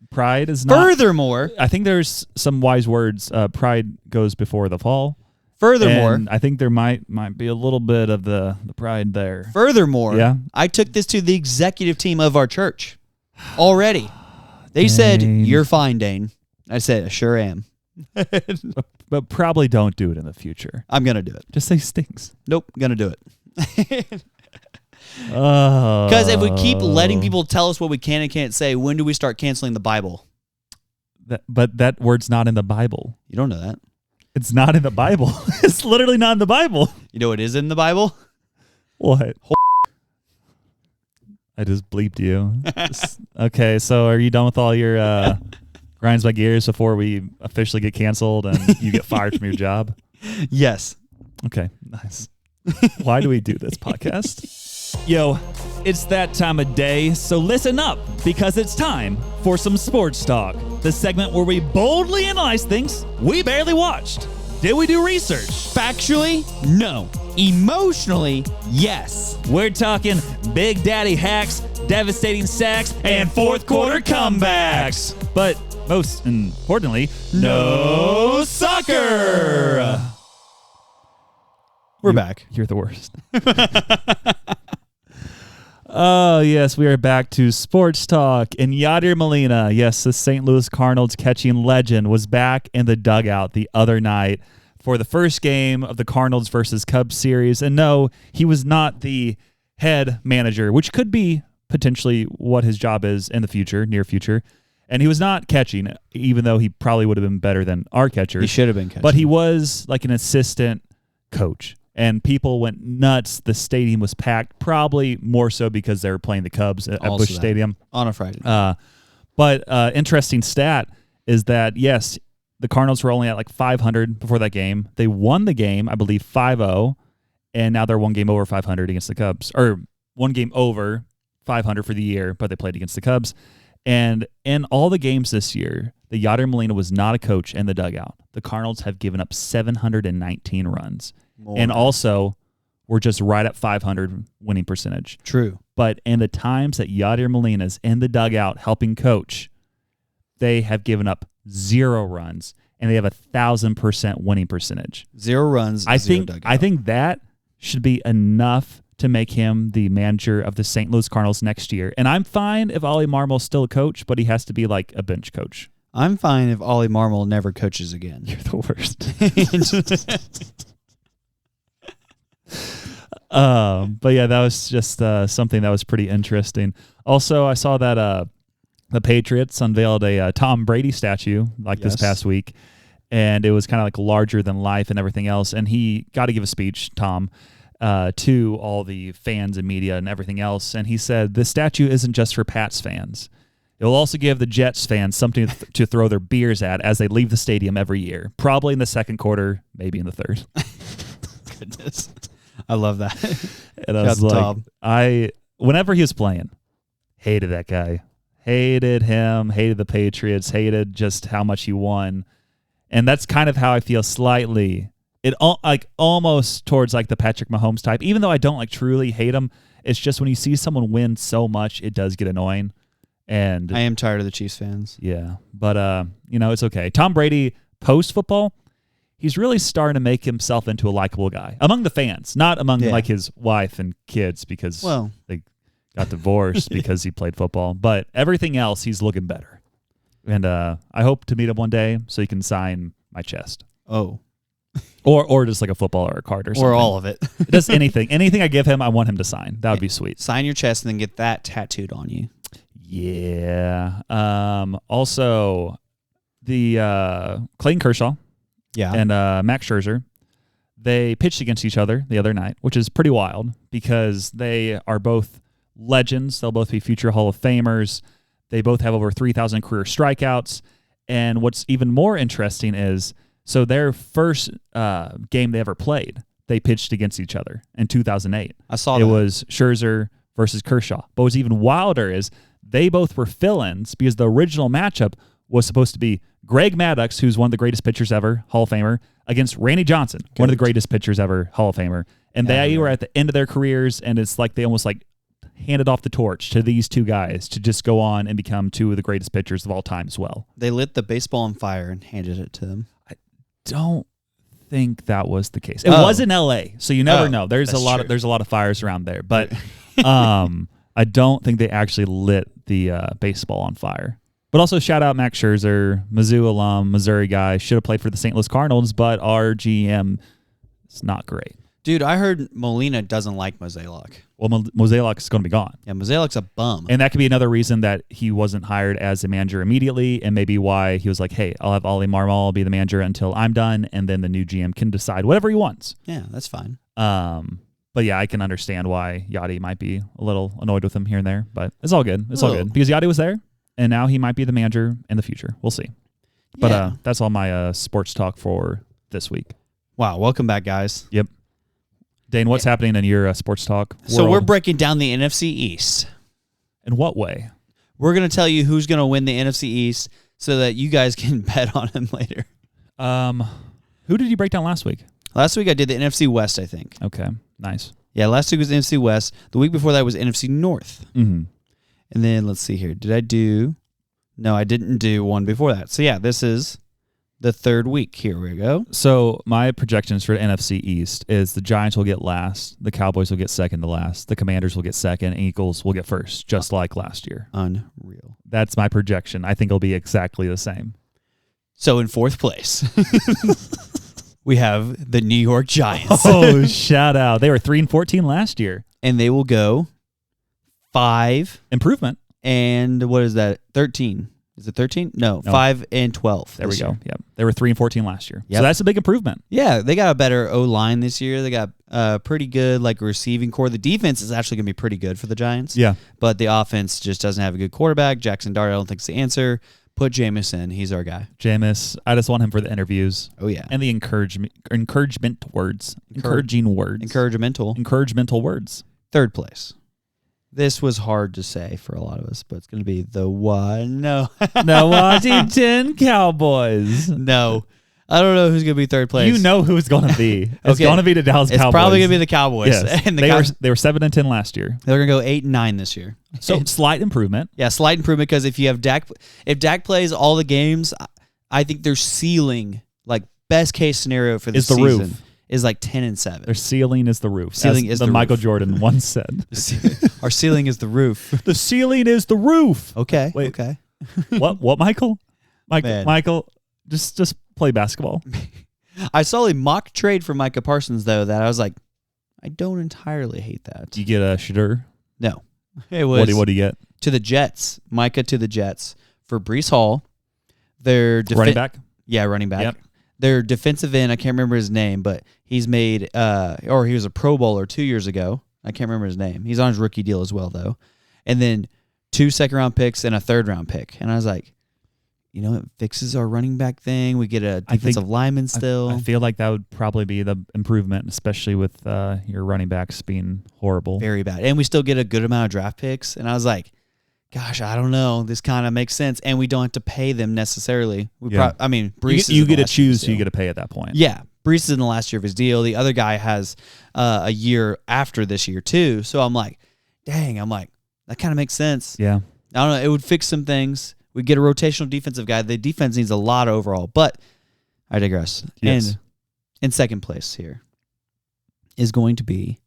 Pride is not... Furthermore... I think there's some wise words. Pride goes before the fall. Furthermore... And I think there might be a little bit of the pride there. Furthermore... Yeah? I took this to the executive team of our church already. They said, you're fine, Dane. I said, I sure am. but probably don't do it in the future. I'm going to do it. Just say stinks. Nope, going to do it. Because if we keep letting people tell us what we can and can't say, when do we start canceling the Bible? But that word's not in the Bible. You don't know that. It's not in the Bible. It's literally not in the Bible. You know what is in the Bible? What? I just bleeped you. Okay, so are you done with all your grinds my gears before we officially get canceled and you get fired from your job? Yes. Okay, nice. Why do we do this podcast? Yo, it's that time of day, so listen up, because it's time for some sports talk, the segment where we boldly analyze things we barely watched. Did we do research? Factually, no. Emotionally, yes. We're talking Big Daddy hacks, devastating sacks, and fourth quarter comebacks. But most importantly, no soccer. We're back. You're the worst. Oh, yes, we are back to sports talk. And Yadier Molina, yes, the St. Louis Cardinals catching legend, was back in the dugout the other night for the first game of the Cardinals versus Cubs series. And no, he was not the head manager, which could be potentially what his job is in the future, near future. And he was not catching, even though he probably would have been better than our catcher. He should have been catching. But he was like an assistant coach. And people went nuts. The stadium was packed, probably more so because they were playing the Cubs at Busch Stadium. On a Friday. But interesting stat is that, yes, the Cardinals were only at like 500 before that game. They won the game, I believe, 5-0. And now they're one game over 500 against the Cubs. Or one game over 500 for the year, but they played against the Cubs. And in all the games this year, the Yadier Molina was not a coach in the dugout. The Cardinals have given up 719 runs. And also, we're just right at 500 winning percentage. True. But in the times that Yadier Molina's in the dugout helping coach, they have given up 0 runs, and they have 1,000% winning percentage. 0 runs, I 0 think dugout. I think that should be enough to make him the manager of the St. Louis Cardinals next year. And I'm fine if Ollie Marmol's still a coach, but he has to be like a bench coach. I'm fine if Ollie Marmol never coaches again. You're the worst. But yeah, that was just something that was pretty interesting. Also, I saw that the Patriots unveiled a Tom Brady statue this past week, and it was kind of like larger than life and everything else. And he got to give a speech, Tom, to all the fans and media and everything else. And he said, "This statue isn't just for Pats fans. It will also give the Jets fans something to throw their beers at as they leave the stadium every year, probably in the second quarter, maybe in the third." Goodness. I love that. And I was like, whenever he was playing, hated that guy. Hated him, hated the Patriots, hated just how much he won. And that's kind of how I feel slightly. It almost towards like the Patrick Mahomes type. Even though I don't truly hate him, it's just when you see someone win so much, it does get annoying. And I am tired of the Chiefs fans. Yeah. But it's okay. Tom Brady post football, he's really starting to make himself into a likable guy among the fans, not among his wife and kids because they got divorced because he played football. But everything else, he's looking better. And I hope to meet him one day so he can sign my chest. Oh. Or just like a football or a card or something. Or all of it. Just anything. Anything I give him, I want him to sign. That would be sweet. Sign your chest and then get that tattooed on you. Yeah. Also, the Clayton Kershaw and Max Scherzer, they pitched against each other the other night, which is pretty wild because they are both legends. They'll both be future Hall of Famers. They both have over 3,000 career strikeouts. And what's even more interesting is, so their first game they ever played, they pitched against each other in 2008. I saw that. It was Scherzer versus Kershaw. But what's even wilder is they both were fill-ins because the original matchup was supposed to be Greg Maddux, who's one of the greatest pitchers ever, Hall of Famer, against Randy Johnson, one of the greatest pitchers ever, Hall of Famer. And they were at the end of their careers, and it's like they almost handed off the torch to these two guys to just go on and become two of the greatest pitchers of all time as well. They lit the baseball on fire and handed it to them. I don't think that was the case. It was in L.A., so you never know. There's a lot of fires around there, but I don't think they actually lit the baseball on fire. But also shout out Max Scherzer, Mizzou alum, Missouri guy, should have played for the St. Louis Cardinals, but our GM is not great. Dude, I heard Molina doesn't like Mozeliak. Well, Mozeliak is going to be gone. Yeah, Mozeliak's a bum. And that could be another reason that he wasn't hired as a manager immediately, and maybe why he was like, hey, I'll have Ollie Marmol be the manager until I'm done, and then the new GM can decide whatever he wants. Yeah, that's fine. But yeah, I can understand why Yadi might be a little annoyed with him here and there, but it's all good. It's all good because Yadi was there, and now he might be the manager in the future. We'll see. But that's all my sports talk for this week. Wow, welcome back, guys. Yep. Dane, what's happening in your sports talk world? So we're breaking down the NFC East. In what way? We're going to tell you who's going to win the NFC East so that you guys can bet on him later. Who did you break down last week? Last week I did the NFC West, I think. Okay, nice. Yeah, last week was NFC West. The week before that was NFC North. Mm-hmm. And then let's see here. No, I didn't do one before that. So yeah, this is the third week. Here we go. So my projections for the NFC East is the Giants will get last, the Cowboys will get second to last, the Commanders will get second, and Eagles will get first, just like last year. Unreal. That's my projection. I think it'll be exactly the same. So in fourth place, we have the New York Giants. Oh, shout out. They were 3-14 last year. And they will go 5. Improvement. And what is that? 13. Is it 13? No, 5 and 12. There we go. Yep. They were 3 and 14 last year. Yep. So that's a big improvement. Yeah, they got a better O-line this year. They got pretty good receiving core. The defense is actually going to be pretty good for the Giants. Yeah. But the offense just doesn't have a good quarterback. Jackson Dart, I don't think is the answer. Put Jameis in. He's our guy. Jameis, I just want him for the interviews. Oh, yeah. And the encouragement words. Encouraging words. Encouragemental words. 3rd place. This was hard to say for a lot of us, but it's going to be the one. No. The Washington Cowboys. No. I don't know who's going to be 3rd place. You know who it's going to be. It's going to be the Dallas Cowboys. It's probably going to be the Cowboys. Yes. And they were 7-10 last year. They're going to go 8 and 9 this year. So slight improvement. Yeah, slight improvement because if Dak plays all the games, I think their ceiling, best case scenario for the season, roof. Is 10 and 7. Their ceiling is the roof. Ceiling is the Michael roof. Jordan once said. Our ceiling is the roof. The ceiling is the roof. Okay. Wait. Okay. What, Michael? Man. Michael, just play basketball. I saw a mock trade for Micah Parsons though that I was like, I don't entirely hate that. Do you get a Scherzer? No. It was What do you get? to the Jets. Micah to the Jets for Breece Hall. Their Running back? Yeah, running back. Yep. Their defensive end, I can't remember his name, but he's made, or he was a Pro Bowler 2 years ago. I can't remember his name. He's on his rookie deal as well, though. And then 2 second-round picks and a third-round pick. And I was like, it fixes our running back thing. We get a defensive lineman still. I feel like that would probably be the improvement, especially with your running backs being horrible. Very bad. And we still get a good amount of draft picks. And I was like, gosh, I don't know. This kind of makes sense. And we don't have to pay them necessarily. Breece you get to choose who you get to pay at that point. Yeah. Breece is in the last year of his deal. The other guy has a year after this year, too. So I'm like, dang, that kind of makes sense. Yeah. I don't know. It would fix some things. We get a rotational defensive guy. The defense needs a lot overall, but I digress. Yes. And in second place here is going to be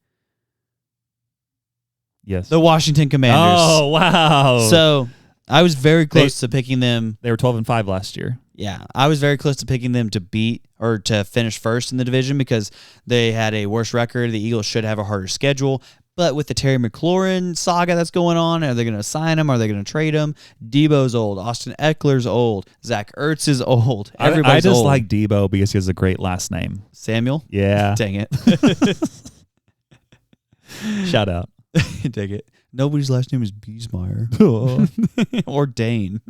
the Washington Commanders. Oh, wow. So I was very close to picking them. They were 12-5 last year. Yeah, I was very close to picking them to beat or to finish first in the division because they had a worse record. The Eagles should have a harder schedule. But with the Terry McLaurin saga that's going on, are they going to sign him? Are they going to trade him? Debo's old. Austin Eckler's old. Zach Ertz is old. Everybody's I just old. like Debo because he has a great last name. Samuel? Yeah. Dang it. Shout out. Dang it. Nobody's last name is Biesmeyer. Or Dane.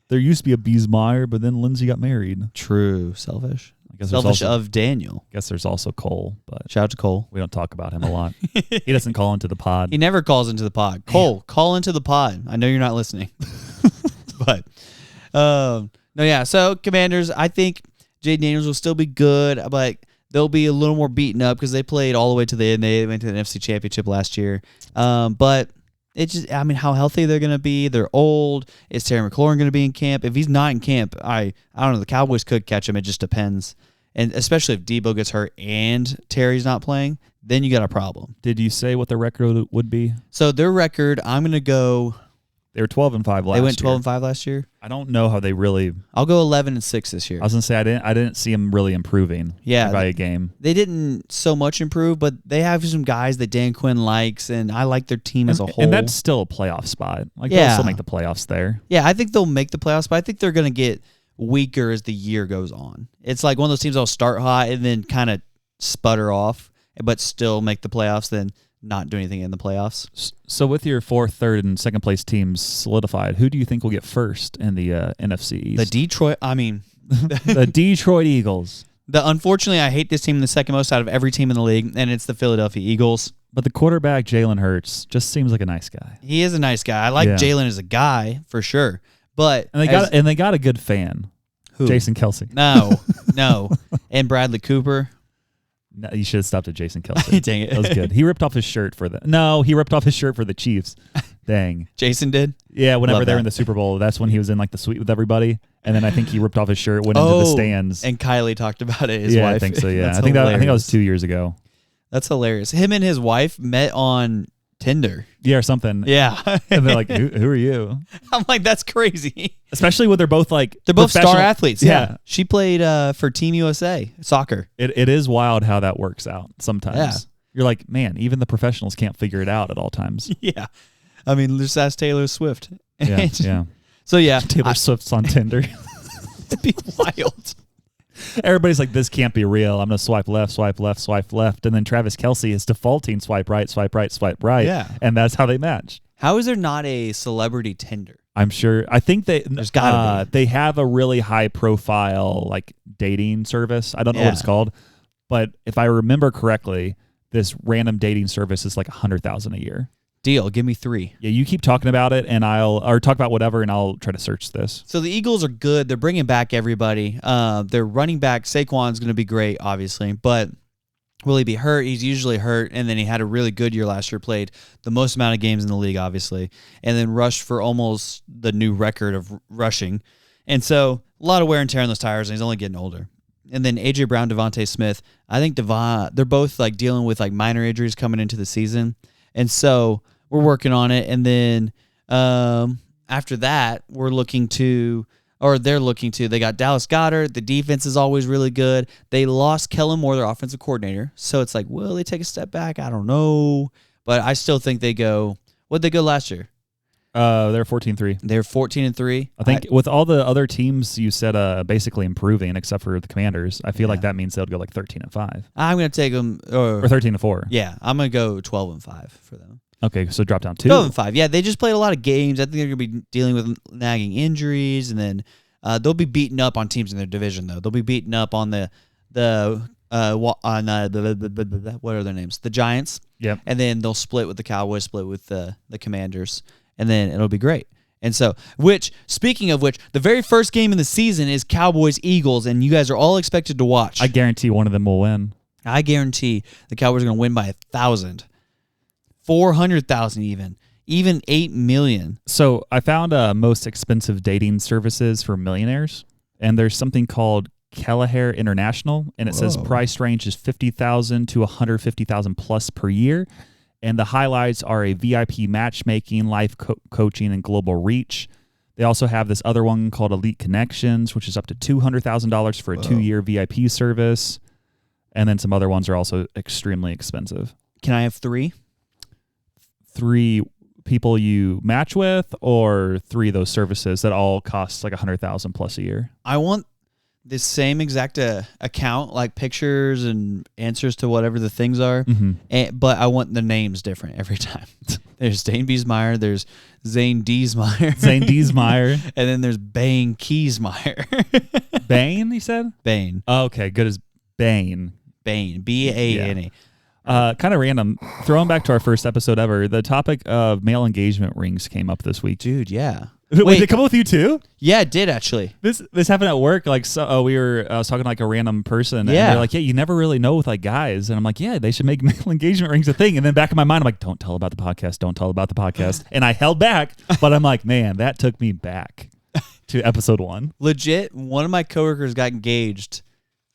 There used to be a Biesmeyer, but then Lindsay got married. True. Selfish. I guess Selfish of Daniel. I guess there's also Cole, but shout out to Cole. We don't talk about him a lot. He doesn't call into the pod. He never calls into the pod. Cole, call into the pod. I know you're not listening. But, no, yeah. So, Commanders, I think Jay Daniels will still be good, but they'll be a little more beaten up because they played all the way to the end. They went to the NFC Championship last year. But it's just, how healthy they're going to be. They're old. Is Terry McLaurin going to be in camp? If he's not in camp, I don't know. The Cowboys could catch him. It just depends. And especially if Debo gets hurt and Terry's not playing, then you got a problem. Did you say what their record would be? So their record, I'm going to go. They were 12-5 last year. They went 12-5 last year. I don't know how they really. I'll go 11-6 this year. I was gonna say I didn't see them really improving. Yeah, by a game. They didn't so much improve, but they have some guys that Dan Quinn likes, and I like their team as a whole. And that's still a playoff spot. They'll still make the playoffs there. Yeah, I think they'll make the playoffs, but I think they're gonna get weaker as the year goes on. It's like one of those teams that'll start hot and then kind of sputter off, but still make the playoffs, then not do anything in the playoffs. So with your fourth, third, and second place teams solidified, who do you think will get first in the NFC East? The Detroit, the Detroit Eagles. Unfortunately, I hate this team the second most out of every team in the league, and it's the Philadelphia Eagles. But the quarterback, Jalen Hurts, just seems like a nice guy. He is a nice guy. I like Jalen as a guy, for sure. But and they got a good fan. Who? Jason Kelce. No. And Bradley Cooper. No, you should have stopped at Jason Kelce. Dang it. That was good. He ripped off his shirt for he ripped off his shirt for the Chiefs. Dang. Jason did? Yeah, whenever they were in the Super Bowl, that's when he was in the suite with everybody. And then I think he ripped off his shirt, went into the stands. And Kylie talked about it, his wife. I think so, yeah. I think that was 2 years ago. That's hilarious. Him and his wife met on Tinder. Yeah, or something. Yeah. And they're like, who are you? I'm like, that's crazy. Especially when they're both they're both star athletes. Yeah. She played for Team USA soccer. It is wild how that works out sometimes. Yeah. You're like, man, even the professionals can't figure it out at all times. Yeah. I mean, just ask Taylor Swift. Yeah. So yeah, Taylor Swift's on Tinder. It'd be wild. Everybody's like, this can't be real. I'm going to swipe left, swipe left, swipe left. And then Travis Kelce is defaulting swipe right, swipe right, swipe right. Yeah. And that's how they match. How is there not a celebrity Tinder? I'm sure. I think There's gotta be. They have a really high profile like dating service. I don't know what it's called. But if I remember correctly, this random dating service is like $100,000 a year. Deal. Give me 3. Yeah, you keep talking about it, and or talk about whatever, and I'll try to search this. So the Eagles are good. They're bringing back everybody. Their running back, Saquon's going to be great, obviously. But will he be hurt? He's usually hurt, and then he had a really good year last year, played the most amount of games in the league, obviously, and then rushed for almost the new record of rushing. And so a lot of wear and tear on those tires, and he's only getting older. And then A.J. Brown, Devontae Smith, I think they're both like dealing with like minor injuries coming into the season. And so we're working on it. And then after that, they're looking to, they got Dallas Goedert. The defense is always really good. They lost Kellen Moore, their offensive coordinator. So it's like, will they take a step back? I don't know. But I still think what'd they go last year? They're 14-3. They're 14-3. I think with all the other teams you said basically improving, except for the Commanders, I feel like that means they'll go like 13-5. I'm going to take them. Or 13-4. Yeah, I'm going to go 12-5 for them. Okay, so drop down 2. 12-5. Yeah, they just played a lot of games. I think they're going to be dealing with nagging injuries, and then they'll be beaten up on teams in their division, though. They'll be beaten up on what are their names? The Giants. Yep. And then they'll split with the Cowboys, split with the Commanders. And then it'll be great. And so, speaking of which, the very first game in the season is Cowboys-Eagles, and you guys are all expected to watch. I guarantee one of them will win. I guarantee the Cowboys are going to win by 1,000. 400,000 even 8 million. So I found most expensive dating services for millionaires, and there's something called Kelleher International, and it says price range is $50,000 to $150,000 plus per year. And the highlights are a VIP matchmaking, life coaching, and global reach. They also have this other one called Elite Connections, which is up to $200,000 for a 2-year VIP service. And then some other ones are also extremely expensive. Can I have 3? 3 people you match with, or 3 of those services that all cost like $100,000 plus a year? I want the same exact account, like pictures and answers to whatever the things are, but I want the names different every time. There's Dane Biesmeyer, there's Zane Diesmeyer. And then there's Bane Kiesmeyer. Bane, you said? Bane. Oh, okay, good as Bane. Bane, B-A-N-E. Kind of random. Throwing back to our first episode ever, the topic of male engagement rings came up this week. Dude, yeah. Wait, did it come up with you too? Yeah, it did actually. This happened at work. Like, so I was talking to like a random person. And they're like, yeah, you never really know with like guys. And I'm like, yeah, they should make male engagement rings a thing. And then back in my mind, I'm like, don't tell about the podcast. Don't tell about the podcast. And I held back, but I'm like, man, that took me back to episode 1. Legit, one of my coworkers got engaged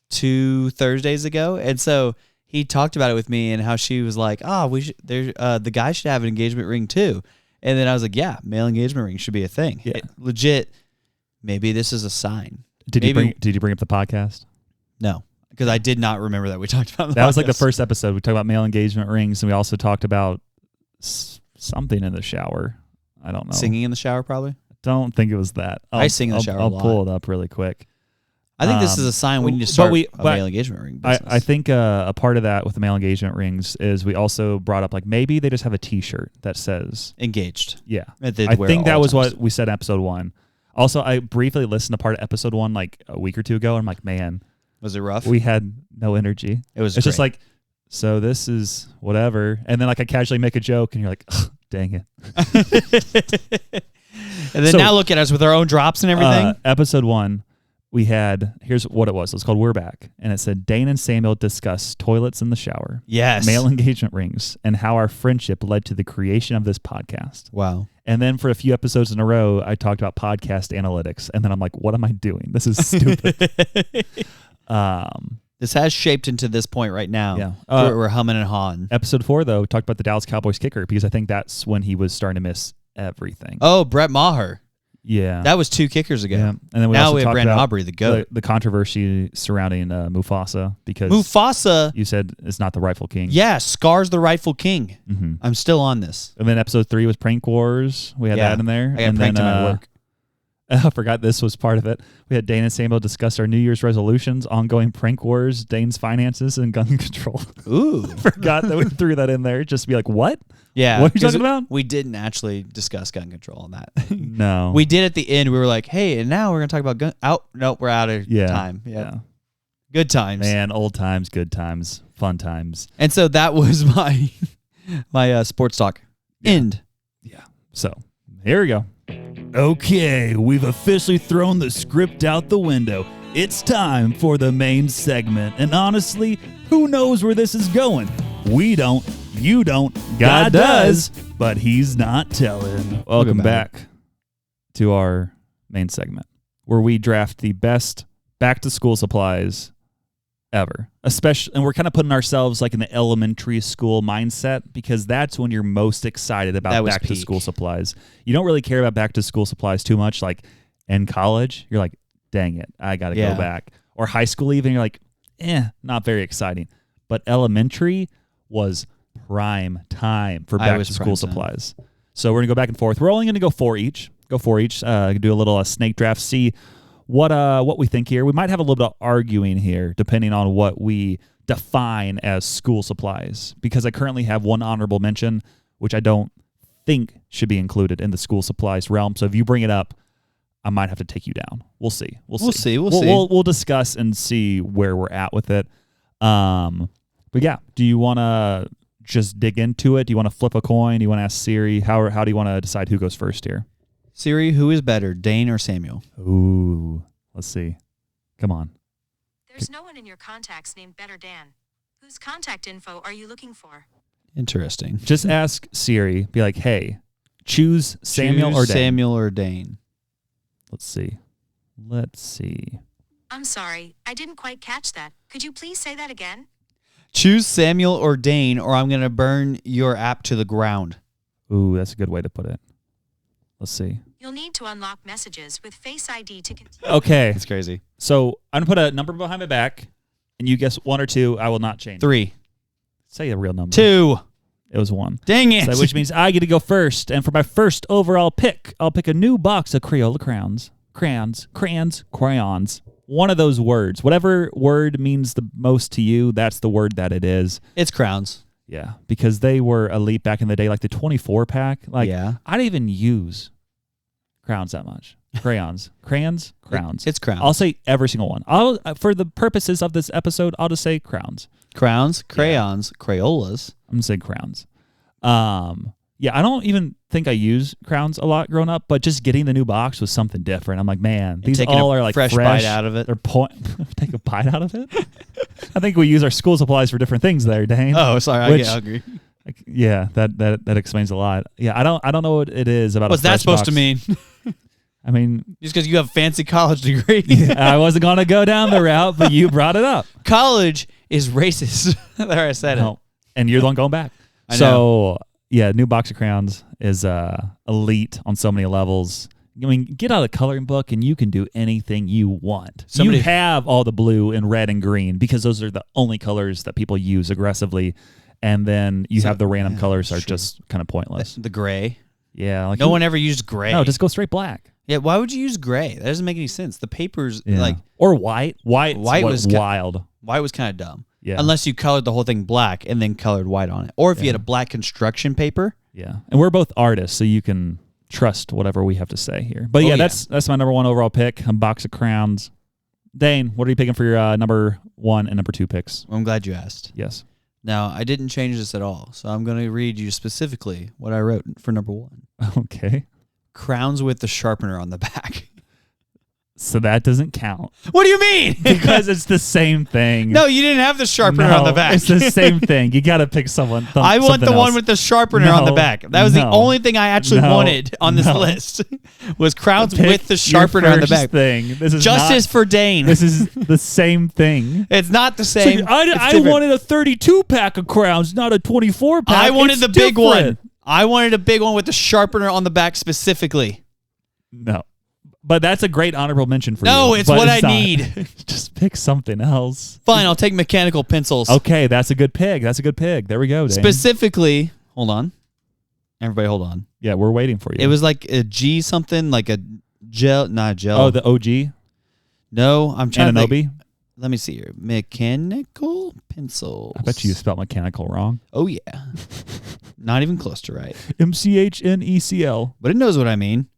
2 Thursdays ago, and so he talked about it with me and how she was like, the guy should have an engagement ring too. And then I was like, yeah, male engagement ring should be a thing. Yeah. Legit, maybe this is a sign. Did you bring up the podcast? No, because I did not remember that we talked about that. Was like the first episode. We talked about male engagement rings, and we also talked about something in the shower. I don't know. Singing in the shower, probably? Don't think it was that. I sing in the shower a lot. I'll pull it up really quick. I think this is a sign we need to start a male engagement ring business. I think a part of that with the male engagement rings is we also brought up like maybe they just have a T-shirt that says engaged. Yeah, I think that was what we said in episode 1. Also, I briefly listened to part of episode 1 like a week or 2 ago, and I'm like, man, was it rough? We had no energy. It's just like, so this is whatever, and then like I casually make a joke, and you're like, dang it. And then now look at us with our own drops and everything. Episode 1. We had, here's what it was. It's called We're Back. And it said, Dane and Samuel discuss toilets in the shower. Yes. Male engagement rings, and how our friendship led to the creation of this podcast. Wow. And then for a few episodes in a row, I talked about podcast analytics. And then I'm like, what am I doing? This is stupid. This has shaped into this point right now. Yeah. We're humming and hawing. Episode 4, though, talked about the Dallas Cowboys kicker, because I think that's when he was starting to miss everything. Oh, Brett Maher. Yeah. That was 2 kickers ago. Yeah. And then we now also we have talked Brandon about Aubrey, the GOAT. the controversy surrounding Mufasa because Mufasa, you said it's not the rightful king. yeah, Scar's the rightful king. Mm-hmm. I'm still on this. And then episode 3 was Prank Wars. We had that in there. I got pranked in my work. I forgot this was part of it. We had Dane and Samuel discuss our New Year's resolutions, ongoing prank wars, Dane's finances, and gun control. Ooh. Forgot that we threw that in there. Just to be like, what? Yeah. What are you talking about? We didn't actually discuss gun control on that. No. We did at the end. We were like, hey, and now we're going to talk about gun. Nope, we're out of time. Yeah. Good times. Man, old times, good times, fun times. And so that was my sports talk. End. Yeah. So here we go. Okay, we've officially thrown the script out the window. It's time for the main segment. And honestly, who knows where this is going? We don't. You don't. God does. But he's not telling. Welcome back to our main segment where we draft the best back-to-school supplies ever. Especially, and we're kind of putting ourselves like in the elementary school mindset because that's when you're most excited about back-to-school supplies. You don't really care about back-to-school supplies too much. Like in college, you're like, dang it, I got to go back. Or high school even, you're like, not very exciting. But elementary was prime time for back-to-school supplies. So we're going to go back and forth. We're only going to go 4 each. Do a little snake draft, see what we think here. We might have a little bit of arguing here, depending on what we define as school supplies, because I currently have one honorable mention, which I don't think should be included in the school supplies realm. So if you bring it up, I might have to take you down. We'll see. We'll see. We'll discuss and see where we're at with it. But yeah, do you want to just dig into it? Do you want to flip a coin? Do you want to ask Siri? How do you want to decide who goes first here? Siri, who is better, Dane or Samuel? Ooh, let's see. Come on. There's no one in your contacts named Better Dan. Whose contact info are you looking for? Interesting. Just ask Siri. Be like, hey, choose Samuel or Dane. Samuel or Dane. Let's see. I'm sorry, I didn't quite catch that. Could you please say that again? Choose Samuel or Dane, or I'm going to burn your app to the ground. Ooh, that's a good way to put it. Let's see. You'll need to unlock messages with Face ID to continue. Okay. That's crazy. So I'm going to put a number behind my back, and you guess 1 or 2. I will not change. 3. Say a real number. 2. It was 1. Dang it. So, which means I get to go first. And for my first overall pick, I'll pick a new box of Crayola crayons. One of those words. Whatever word means the most to you, that's the word that it is. It's crowns. Yeah, because they were elite back in the day, like the 24-pack. Like, yeah. I didn't even use crowns that much. Crayons. Crayons? Crowns. It's crowns. I'll say every single one. I'll for the purposes of this episode, I'll just say crowns. Crowns, crayons, Crayolas. I'm going to say crowns. Yeah, I don't even think I used crowns a lot growing up, but just getting the new box was something different. I'm like, man, these all are like fresh bite out of it. They're take a bite out of it? I think we use our school supplies for different things there, Dane. Oh, sorry, I get hungry. Yeah, that explains a lot. Yeah, I don't know what it is about. What's that supposed to mean? I mean, just because you have a fancy college degree. I wasn't gonna go down the route, but you brought it up. College is racist. There, I said it. And you're the one going back. I know. Yeah, new box of crayons is elite on so many levels. I mean, get out of the coloring book and you can do anything you want. You have all the blue and red and green because those are the only colors that people use aggressively. And then you have the random colors are just kind of pointless. The gray. Yeah. Like no one ever used gray. No, just go straight black. Yeah, why would you use gray? That doesn't make any sense. The paper's like... Or white. White was wild. White was kind of dumb. Yeah. Unless you colored the whole thing black and then colored white on it. Or if you had a black construction paper. Yeah. And we're both artists, so you can trust whatever we have to say here. But that's my number 1 overall pick, a box of crowns. Dane, what are you picking for your number 1 and number 2 picks? Well, I'm glad you asked. Yes. Now, I didn't change this at all, so I'm going to read you specifically what I wrote for number 1. Okay. Crowns with the sharpener on the back. So that doesn't count. What do you mean? Because it's the same thing. No, you didn't have the sharpener on the back. It's the same thing. You got to pick someone. I want the one with the sharpener on the back. That was the only thing I actually wanted on this list was crowns with the sharpener on the back. This is Justice for Dane. This is the same thing. It's not the same. So I wanted a 32-pack of crowns, not a 24-pack. I wanted the big one. I wanted a big one with the sharpener on the back specifically. No. But that's a great honorable mention for you. No, it's but what I not. need. Just pick something else. Fine, I'll take mechanical pencils. Okay, that's a good pick. That's a good pick. There we go, Dane. Specifically, hold on. Everybody hold on. Yeah, we're waiting for you. It was like a G something, like a gel, not gel. Oh, the OG? No, I'm trying to think. Ananobi? Let me see here. Mechanical pencils. I bet you spelled mechanical wrong. Oh, yeah. Not even close to right. MCHNECL. But it knows what I mean.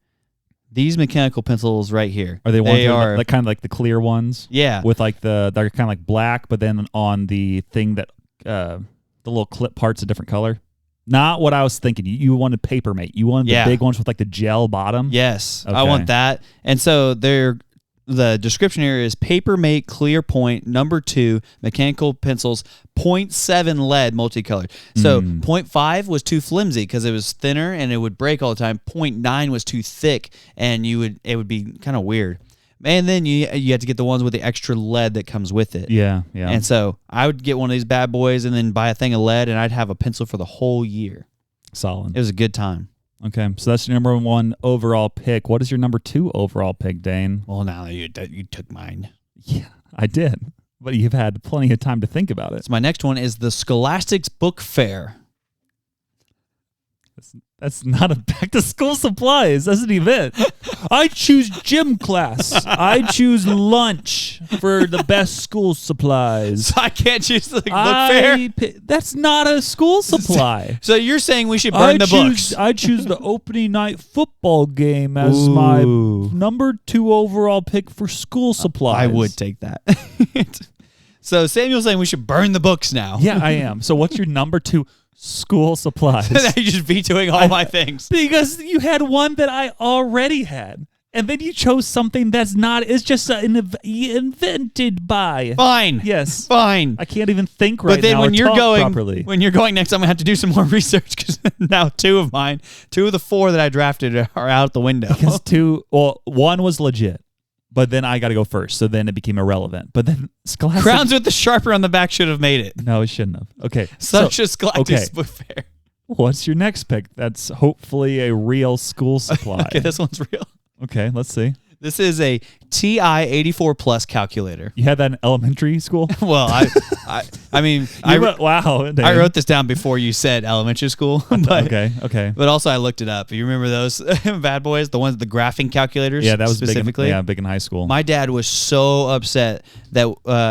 These mechanical pencils right here. Are they ones They that are like kind of like the clear ones? Yeah. With like they're kind of like black, but then on the thing that the little clip parts a different color. Not what I was thinking. You wanted Papermate. You wanted the big ones with like the gel bottom. Yes, Okay. I want that. And so the description here is Papermate Clear Point number 2 mechanical pencils 0.7 lead multicolored. So 0.5 was too flimsy because it was thinner and it would break all the time. 0.9 was too thick and it would be kind of weird. And then you had to get the ones with the extra lead that comes with it. Yeah. And so I would get one of these bad boys and then buy a thing of lead and I'd have a pencil for the whole year. Solid. It was a good time. Okay, so that's your number 1 overall pick. What is your number 2 overall pick, Dane? Well, now you took mine. Yeah, I did. But you've had plenty of time to think about it. So my next one is the Scholastics Book Fair. That's not a back-to-school supplies. That's an event. I choose gym class. I choose lunch for the best school supplies. So I can't choose the book fair? That's not a school supply. So you're saying we should burn the books? I choose the opening night football game as my number 2 overall pick for school supplies. I would take that. So Samuel's saying we should burn the books now. Yeah, I am. So what's your number 2 school supplies? Now you're just vetoing all my things. Because you had one that I already had. And then you chose something that's not, it's just invented by. Fine. Yes. Fine. I can't even think right now. But then when you're going next, I'm going to have to do some more research because now 2 of the 4 that I drafted are out the window. Because 1 was legit. But then I got to go first, so then it became irrelevant. But then Scholastic... Crowns with the sharper on the back should have made it. No, it shouldn't have. Okay. Such a Scholastic Book Fair. What's your next pick? That's hopefully a real school supply. Okay, this one's real. Okay, let's see. This is a TI 84 Plus calculator. You had that in elementary school? Well, I mean, wow. Dang. I wrote this down before you said elementary school. But, okay. But also I looked it up. You remember those bad boys? The ones, the graphing calculators? Yeah, that was specifically. Big in high school. My dad was so upset that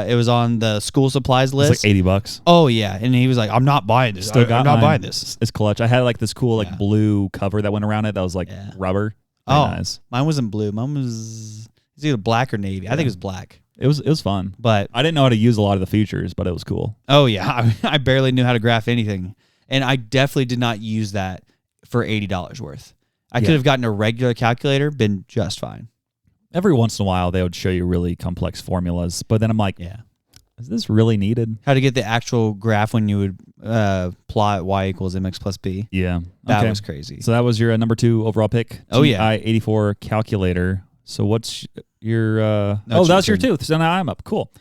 it was on the school supplies list. It's like $80. Oh, yeah. And he was like, I'm not buying this. I'm not buying this. It's clutch. I had like this cool blue cover that went around it that was like rubber. Very nice. Mine wasn't blue. Mine was either black or navy. I think it was black. It was fun, but I didn't know how to use a lot of the features, but it was cool. Oh yeah, I barely knew how to graph anything, and I definitely did not use that for $80 worth. I could have gotten a regular calculator, been just fine. Every once in a while, they would show you really complex formulas, but then I'm like, is this really needed? How to get the actual graph when you would plot y equals mx plus b. Yeah. That was crazy. So that was your number 2 overall pick? Oh, yeah. TI 84 calculator. So what's your... that was your 2. So now I'm up. Cool.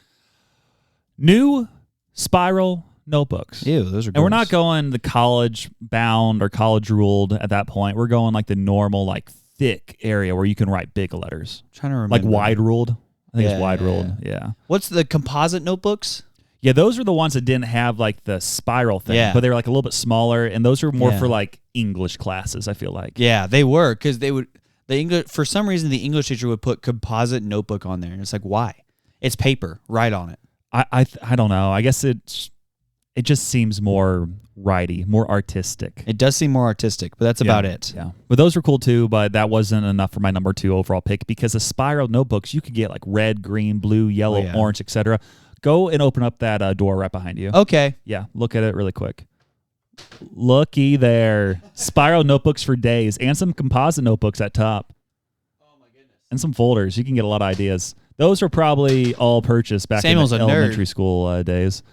New spiral notebooks. Ew, those are gross. And we're not going the college bound or college ruled at that point. We're going like the normal, like thick area where you can write big letters. I'm trying to remember. Like wide ruled. I think it's wide ruled. Yeah. What's the composite notebooks? Yeah, those are the ones that didn't have like the spiral thing, but they were like a little bit smaller, and those are more for like English classes, I feel like. Yeah, they were, because they would for some reason the English teacher would put composite notebook on there, and it's like, why? It's paper, write on it. I don't know. I guess it just seems more writey, more artistic. It does seem more artistic, but that's about it. Yeah, but those were cool too, but that wasn't enough for my number 2 overall pick because the spiral notebooks you could get like red, green, blue, yellow, orange, etc. Go and open up that door right behind you. Okay. Yeah, look at it really quick. Looky there. Spiral notebooks for days and some composite notebooks at top. Oh, my goodness. And some folders. You can get a lot of ideas. Those were probably all purchased back in the elementary school days.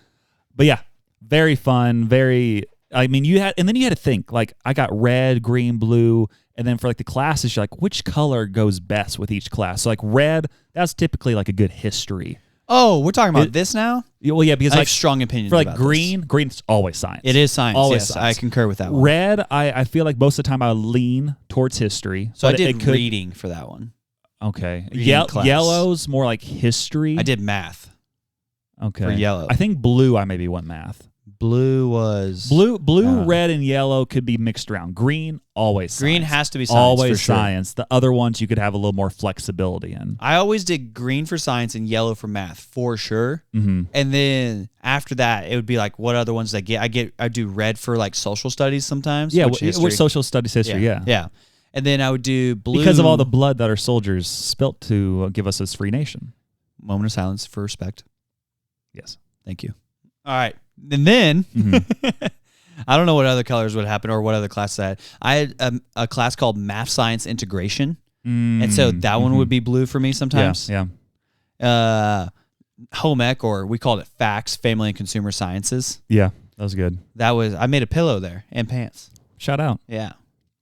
But yeah, very fun. I mean, you had to think, like, I got red, green, blue. And then for like the classes, you're like, which color goes best with each class? So like red, that's typically like a good history. Oh, we're talking about this now? Well, yeah, because I like have strong opinions for like about green's always science. It is science. Always yes, science. I concur with that one. Red, I feel like most of the time I lean towards history. So I did reading for that one. Okay. class. Yellow's more like history. I did math. Okay. For yellow. I think blue I maybe went math. Blue was... Blue, red, and yellow could be mixed around. Green, always science. Green has to be science, always for sure. science. The other ones you could have a little more flexibility in. I always did green for science and yellow for math, for sure. Mm-hmm. And then after that, it would be like, what other ones did I get? I do red for like social studies sometimes. Yeah, which social studies history, yeah. Yeah. And then I would do blue. Because of all the blood that our soldiers spilt to give us this free nation. Moment of silence for respect. Yes. Thank you. All right. And then, I don't know what other colors would happen or what other classes I had. I had a class called Math Science Integration. And so that one would be blue for me sometimes. Yeah. Home ec, or we called it FACS, Family and Consumer Sciences. Yeah, that was good. I made a pillow there and pants. Shout out. Yeah.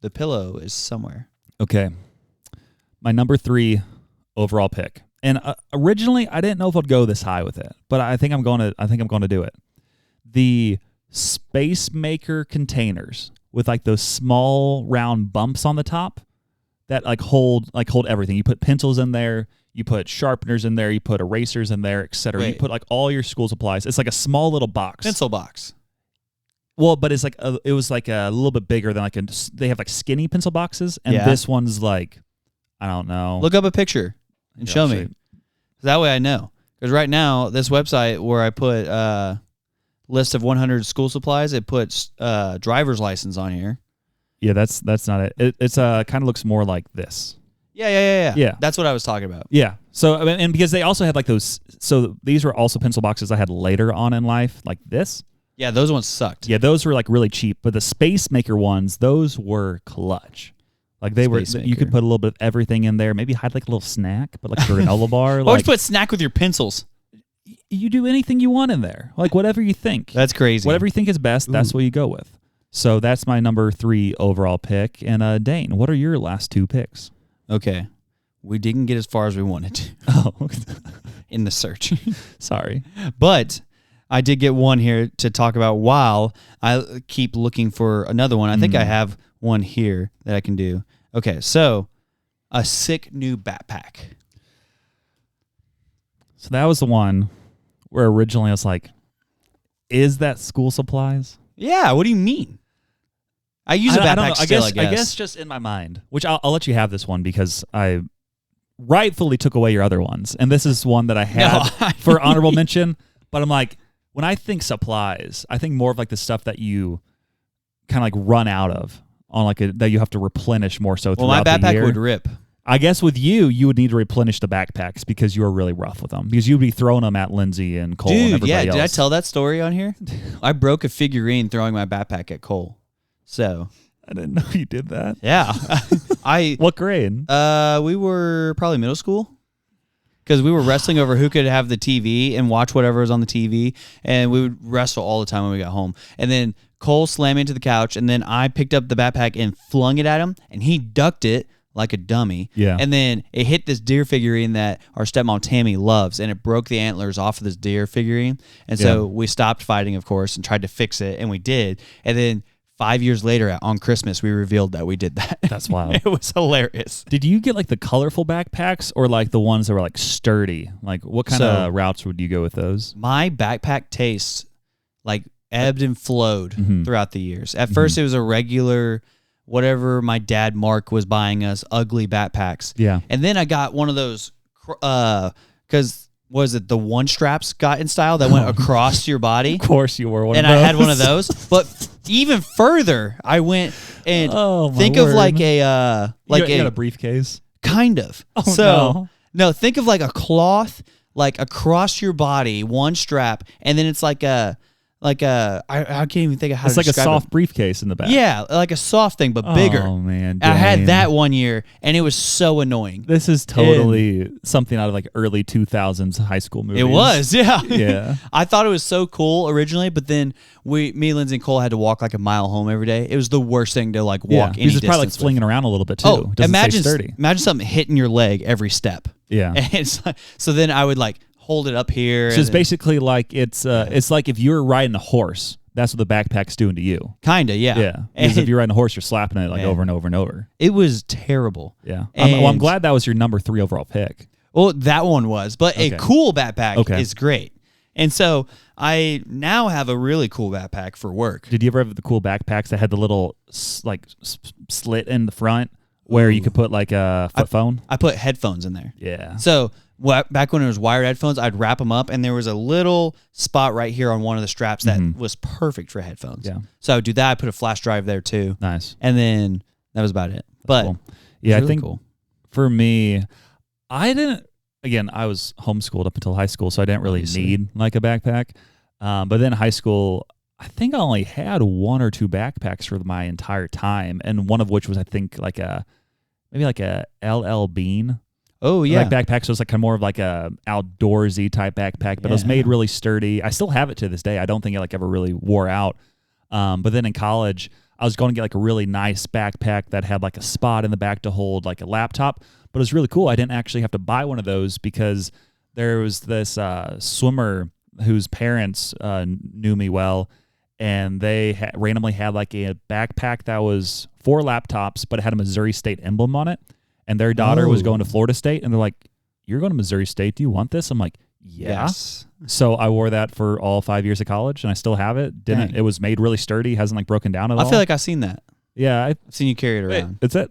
The pillow is somewhere. Okay. My number 3 overall pick. And originally I didn't know if I'd go this high with it, but I think I'm going to do it. The Spacemaker containers with like those small round bumps on the top that hold everything. You put pencils in there, you put sharpeners in there, you put erasers in there, etc. You put like all your school supplies. It's like a small little box. Pencil box. Well, but it's like it was like a little bit bigger than they have like skinny pencil boxes, and this one's like, I don't know. Look up a picture and show me. That way I know. Because right now, this website where I put list of 100 school supplies, it puts driver's license on here. Yeah, that's not it. It's kind of looks more like this. Yeah. That's what I was talking about. Yeah. So and because they also had like those, so these were also pencil boxes I had later on in life, like this. Yeah, those ones sucked. Yeah, those were like really cheap, but the Spacemaker ones, those were clutch. Like they were, you could put a little bit of everything in there. Maybe hide like a little snack, but like a granola bar. Always put snack with your pencils. You do anything you want in there, like whatever you think. That's crazy. Whatever you think is best, that's what you go with. So that's my number 3 overall pick. And Dane, what are your last 2 picks? Okay, we didn't get as far as we wanted to. Oh, in the search. Sorry, but I did get one here to talk about while I keep looking for another one. I think I have one here that I can do. Okay, so a sick new backpack. So that was the one where originally I was like, is that school supplies? Yeah, what do you mean? I use a backpack still, I guess. I guess just in my mind, which I'll let you have this one because I rightfully took away your other ones. And this is one that I had for honorable mention. But I'm like, when I think supplies, I think more of like the stuff that you kind of like run out of on like that you have to replenish more so throughout the year. Well, my backpack would rip. I guess with you would need to replenish the backpacks because you were really rough with them. Because you'd be throwing them at Lindsay and Cole and everybody else. Did I tell that story on here? I broke a figurine throwing my backpack at Cole. So I didn't know you did that. Yeah. What grade? We were probably middle school. Because we were wrestling over who could have the TV and watch whatever was on the TV. And we would wrestle all the time when we got home. And then Cole slammed into the couch. And then I picked up the backpack and flung it at him. And he ducked it like a dummy. Yeah. And then it hit this deer figurine that our stepmom Tammy loves. And it broke the antlers off of this deer figurine. And so we stopped fighting, of course, and tried to fix it. And we did. And then 5 years later, on Christmas, we revealed that we did that. That's wild. It was hilarious. Did you get like the colorful backpacks or like the ones that were like sturdy? Like what kind of routes would you go with those? My backpack tastes like ebbed and flowed throughout the years. At first, it was a regular, whatever my dad Mark was buying us, ugly backpacks. Yeah. And then I got one of those, because was it the one straps got in style that went across your body? Of course you wore one of those. And I had one of those. But even further, I went and think of like a you got a briefcase. Kind of. Oh, no, think of like a cloth like across your body, one strap, and then it's like a I can't even think of how to describe it. It's like a soft briefcase in the back. Yeah, like a soft thing, but bigger. Oh, man. I had that one year, and it was so annoying. This is totally something out of like early 2000s high school movies. It was, yeah. Yeah. I thought it was so cool originally, but then me, Lindsay, and Cole had to walk like a mile home every day. It was the worst thing to like walk any distance. It's probably like flinging around a little bit too. Oh, imagine something hitting your leg every step. Yeah. And it's like, so then I would like hold it up here. So it's basically like it's like if you were riding a horse, that's what the backpack's doing to you. Kinda, yeah. Yeah. Because if you're riding a horse, you're slapping it over and over and over. It was terrible. Yeah. I'm glad that was your number 3 overall pick. Well, that one was, but a cool backpack is great. And so I now have a really cool backpack for work. Did you ever have the cool backpacks that had the little slit in the front where you could put like a flip phone? I put headphones in there. Yeah. So back when it was wired headphones, I'd wrap them up, and there was a little spot right here on one of the straps that was perfect for headphones. Yeah. So I would do that. I put a flash drive there too. Nice. And then that was about it. But cool. Yeah, really I think cool. For me, I was homeschooled up until high school, so I didn't really need like a backpack. But then high school, I think I only had 1 or 2 backpacks for my entire time, and one of which was I think maybe like a LL Bean. Oh yeah, like backpack. So it's like kind of more of like a outdoorsy type backpack, but it was made really sturdy. I still have it to this day. I don't think it like ever really wore out. But then in college, I was going to get like a really nice backpack that had like a spot in the back to hold like a laptop. But it was really cool. I didn't actually have to buy one of those because there was this swimmer whose parents knew me well, and they randomly had like a backpack that was 4 laptops, but it had a Missouri State emblem on it. And their daughter was going to Florida State, and they're like, "You're going to Missouri State? Do you want this?" I'm like, "Yeah." Yes. So I wore that for all 5 years of college, and I still have it. It was made really sturdy, hasn't like broken down at all. I feel like I've seen that. Yeah, I've seen you carry it around. It's it.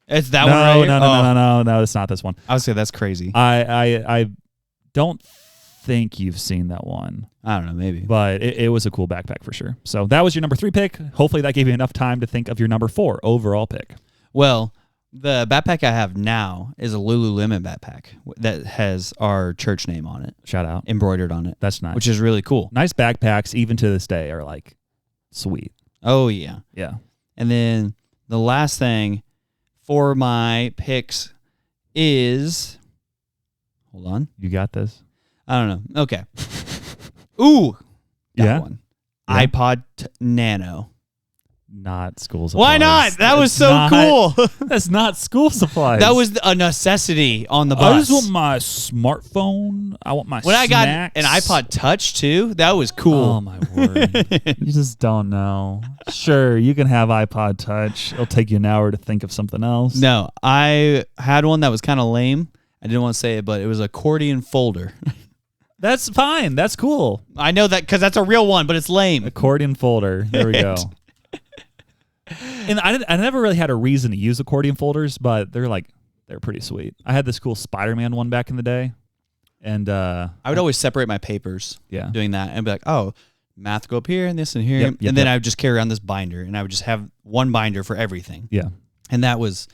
It's that one right here? No, it's not this one. I would say that's crazy. I don't think you've seen that one. I don't know, maybe. But it was a cool backpack for sure. So that was your number 3 pick. Hopefully that gave you enough time to think of your number 4 overall pick. Well, the backpack I have now is a Lululemon backpack that has our church name on it. Shout out. Embroidered on it. That's nice. Which is really cool. Nice backpacks, even to this day, are like sweet. Oh, yeah. Yeah. And then the last thing for my picks is... Hold on. You got this? I don't know. Okay. Ooh. Got one. Yeah. iPod Nano. Not school supplies. Why not? That was so cool. That's not school supplies. That was a necessity on the bus. I just want my smartphone. I want my When snacks. I got an iPod Touch too, that was cool. Oh my word. You just don't know. Sure, you can have iPod Touch. It'll take you an hour to think of something else. No, I had one that was kind of lame. I didn't want to say it, but it was an accordion folder. That's fine. That's cool. I know that because that's a real one, but it's lame. Accordion folder. There we go. And I never really had a reason to use accordion folders, but they're pretty sweet. I had this cool Spider-Man one back in the day, and I would always separate my papers. Doing that and be like, oh, math go up here and this and here, and then I would just carry around this binder, and I would just have one binder for everything. Yeah, and that was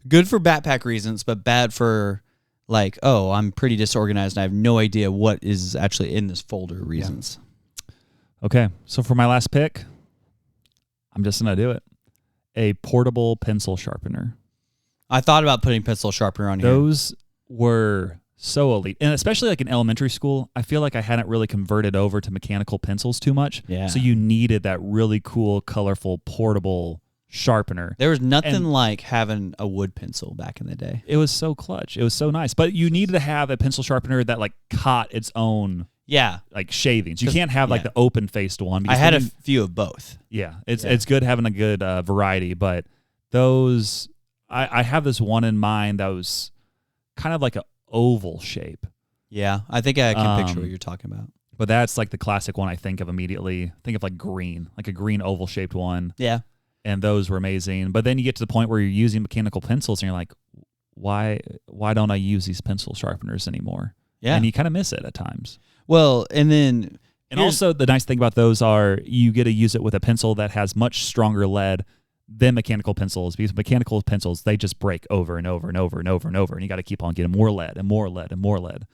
good for backpack reasons, but bad for like, oh, I'm pretty disorganized and I have no idea what is actually in this folder reasons. Yeah. Okay, so for my last pick, I'm just gonna do it. A portable pencil sharpener. I thought about putting pencil sharpener on here. Those were so elite. And especially like in elementary school, I feel like I hadn't really converted over to mechanical pencils too much. Yeah. So you needed that really cool, colorful, portable sharpener. There was nothing like having a wood pencil back in the day. It was so clutch. It was so nice. But you needed to have a pencil sharpener that like caught its own like shavings. You can't have like the open-faced one. I had a few of both. Yeah, it's good having a good variety, but those I have this one in mind that was kind of like an oval shape. Yeah, I think I can picture what you're talking about. But that's like the classic one I think of immediately. Think of like a green oval shaped one. Yeah. And those were amazing. But then you get to the point where you're using mechanical pencils and you're like, why don't I use these pencil sharpeners anymore? Yeah. And you kind of miss it at times. Well, and also the nice thing about those are you get to use it with a pencil that has much stronger lead than mechanical pencils, because mechanical pencils, they just break over and over and over and over and over, and you got to keep on getting more lead and more lead and more lead.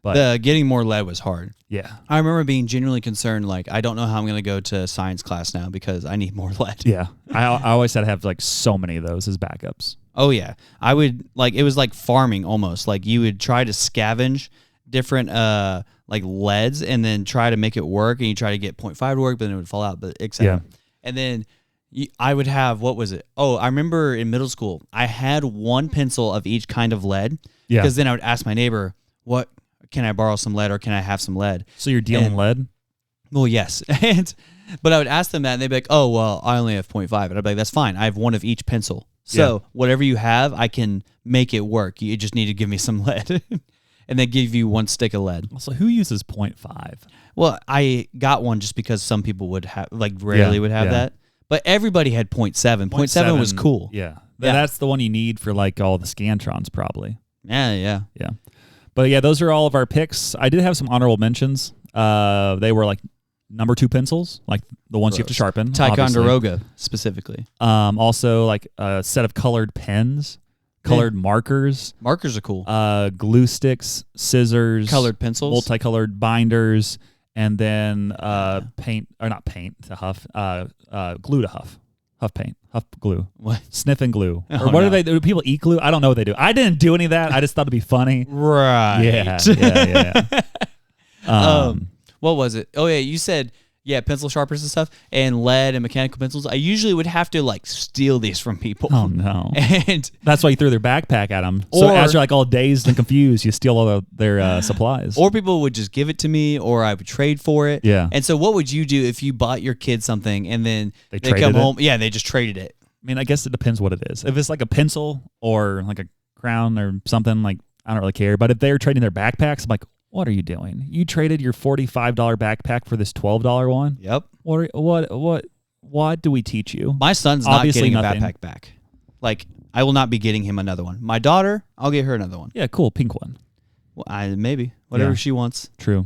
But getting more lead was hard. Yeah. I remember being genuinely concerned, like, I don't know how I'm going to go to science class now because I need more lead. Yeah. I always had to have like so many of those as backups. Oh, yeah. I would, like, it was like farming almost. Like, you would try to scavenge different like leads and then try to make it work, and you try to get 0.5 to work, but then it would fall out, but etc. Yeah. And then I would have, what was it? Oh, I remember in middle school, I had one pencil of each kind of lead. Yeah. Because then I would ask my neighbor, what, can I borrow some lead or can I have some lead? So you're dealing lead? Well, yes. But I would ask them that, and they'd be like, oh, well, I only have 0.5. And I'd be like, that's fine. I have one of each pencil. So whatever you have, I can make it work. You just need to give me some lead. And they give you one stick of lead. So who uses 0.5? Well, I got one just because some people would have, like, rarely would have that. But everybody had 0.7. 0.7 was cool. Yeah. That's the one you need for, like, all the Scantrons, probably. Yeah. But, yeah, those are all of our picks. I did have some honorable mentions. They were, like, number 2 pencils, like the ones you have to sharpen. Ticonderoga, specifically. Also, like, a set of colored pens, colored markers. Markers are cool. Glue sticks, scissors. Colored pencils. Multicolored binders. And then paint, or not paint to huff, glue to huff. Huff paint, huff glue. What? Sniff and glue. Or what do they do? Do people eat glue? I don't know what they do. I didn't do any of that. I just thought it'd be funny. Right. Yeah. What was it? Oh, yeah, you said, pencil sharpeners and stuff, and lead and mechanical pencils. I usually would have to, like, steal these from people. Oh, no. And that's why you threw their backpack at them. So as you're, like, all dazed and confused, you steal all their supplies. Or people would just give it to me, or I would trade for it. Yeah. And so what would you do if you bought your kid something, and then they it? come home? Yeah, they just traded it. I mean, I guess it depends what it is. If it's, like, a pencil or, like, a crown or something, like, I don't really care. But if they're trading their backpacks, I'm like, what are you doing? You traded your $45 backpack for this $12 one? Yep. What do we teach you? My son's Obviously not getting nothing. a backpack back. Like, I will not be getting him another one. My daughter, I'll get her another one. Yeah, cool, pink one. Well, maybe. Whatever she wants. True.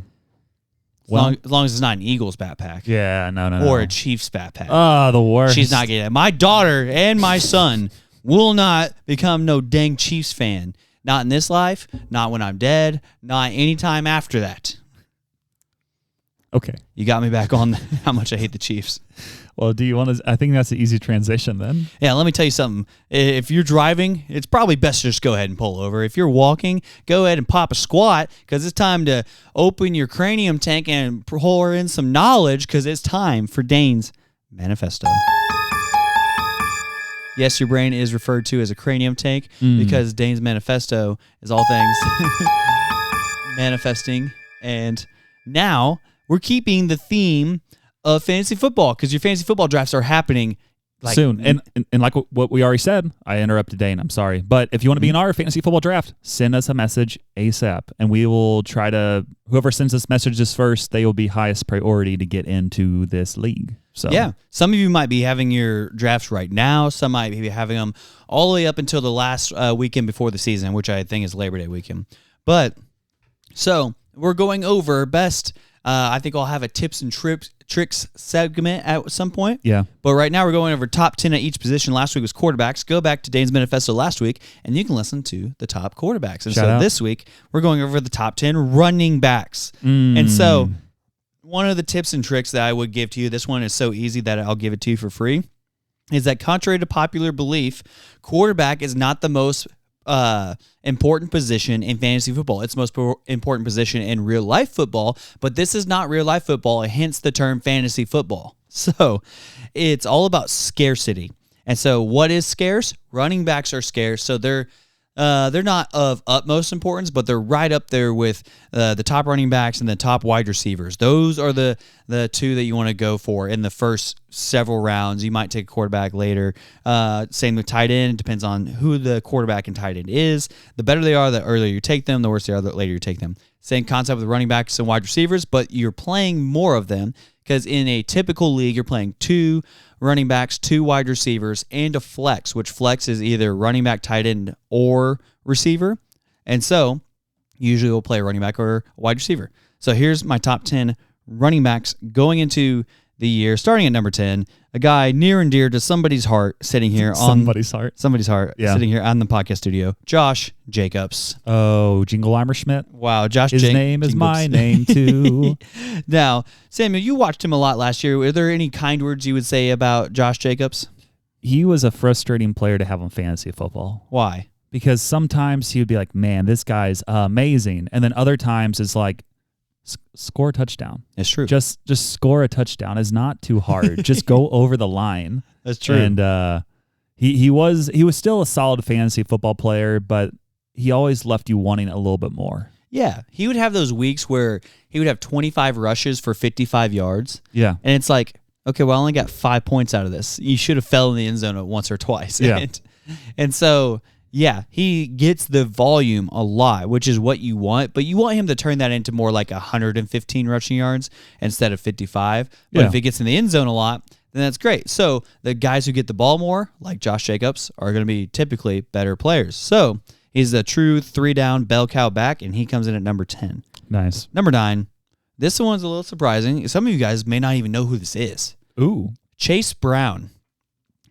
As long as it's not an Eagles backpack. Yeah, no. Or a Chiefs backpack. Oh, the worst. She's not getting it. My daughter and my son will not become no dang Chiefs fan. Not in this life, not when I'm dead, not any time after that. Okay. You got me back on how much I hate the Chiefs. Well, do you want to? I think that's an easy transition then. Yeah, let me tell you something. If you're driving, it's probably best to just go ahead and pull over. If you're walking, go ahead and pop a squat because it's time to open your cranium tank and pour in some knowledge because it's time for Dane's Manifesto. Yes, your brain is referred to as a cranium tank because Dane's Manifesto is all things manifesting. And now we're keeping the theme of fantasy football because your fantasy football drafts are happening soon. And like what we already said, I interrupted Dane. I'm sorry. But if you want to be in our fantasy football draft, send us a message ASAP. And we will try to, whoever sends us messages first, they will be highest priority to get into this league. So yeah, some of you might be having your drafts right now. Some might be having them all the way up until the last weekend before the season, which I think is Labor Day weekend. But so we're going over best. I think I'll have a tips and tricks segment at some point. Yeah. But right now we're going over top 10 at each position. Last week was quarterbacks. Go back to Dane's Manifesto last week, and you can listen to the top quarterbacks. And Shout out. This week we're going over the top 10 running backs. And so one of the tips and tricks that I would give to you, this one is so easy that I'll give it to you for free, is that contrary to popular belief, quarterback is not the most important position in fantasy football. It's the most important position in real life football, but this is not real life football, hence the term fantasy football. So it's all about scarcity. And so what is scarce? Running backs are scarce. So they're not of utmost importance, but they're right up there with the top running backs and the top wide receivers. Those are the two that you want to go for in the first several rounds. You might take a quarterback later. Same with tight end. It depends on who the quarterback and tight end is. The better they are, the earlier you take them. The worse they are, the later you take them. Same concept with running backs and wide receivers, but you're playing more of them because in a typical league, you're playing 2 running backs, 2 wide receivers, and a flex, which flex is either running back, tight end, or receiver. And so usually we'll play a running back or a wide receiver. So here's my top 10 running backs going into the year, starting at number 10, a guy near and dear to somebody's heart sitting here on somebody's heart, sitting here on the podcast studio, Josh Jacobs. Oh, Jingleheimer Schmidt. Wow, Josh His name is my name too. Now, Samuel, you watched him a lot last year. Are there any kind words you would say about Josh Jacobs? He was a frustrating player to have on fantasy football. Why? Because sometimes he would be like, man, this guy's amazing. And then other times it's like, score a touchdown. It's true. Just score a touchdown is not too hard. Just go over the line. That's true. And he was still a solid fantasy football player, but he always left you wanting a little bit more. Yeah, he would have those weeks where he would have 25 rushes for 55 yards. Yeah. And it's like, okay, well, I only got 5 points out of this. You should have fell in the end zone once or twice. Yeah. And so, yeah, he gets the volume a lot, which is what you want. But you want him to turn that into more like 115 rushing yards instead of 55. But if he gets in the end zone a lot, then that's great. So the guys who get the ball more, like Josh Jacobs, are going to be typically better players. So he's a true 3-down bell cow back, and he comes in at number 10. Nice. Number 9. This one's a little surprising. Some of you guys may not even know who this is. Ooh. Chase Brown.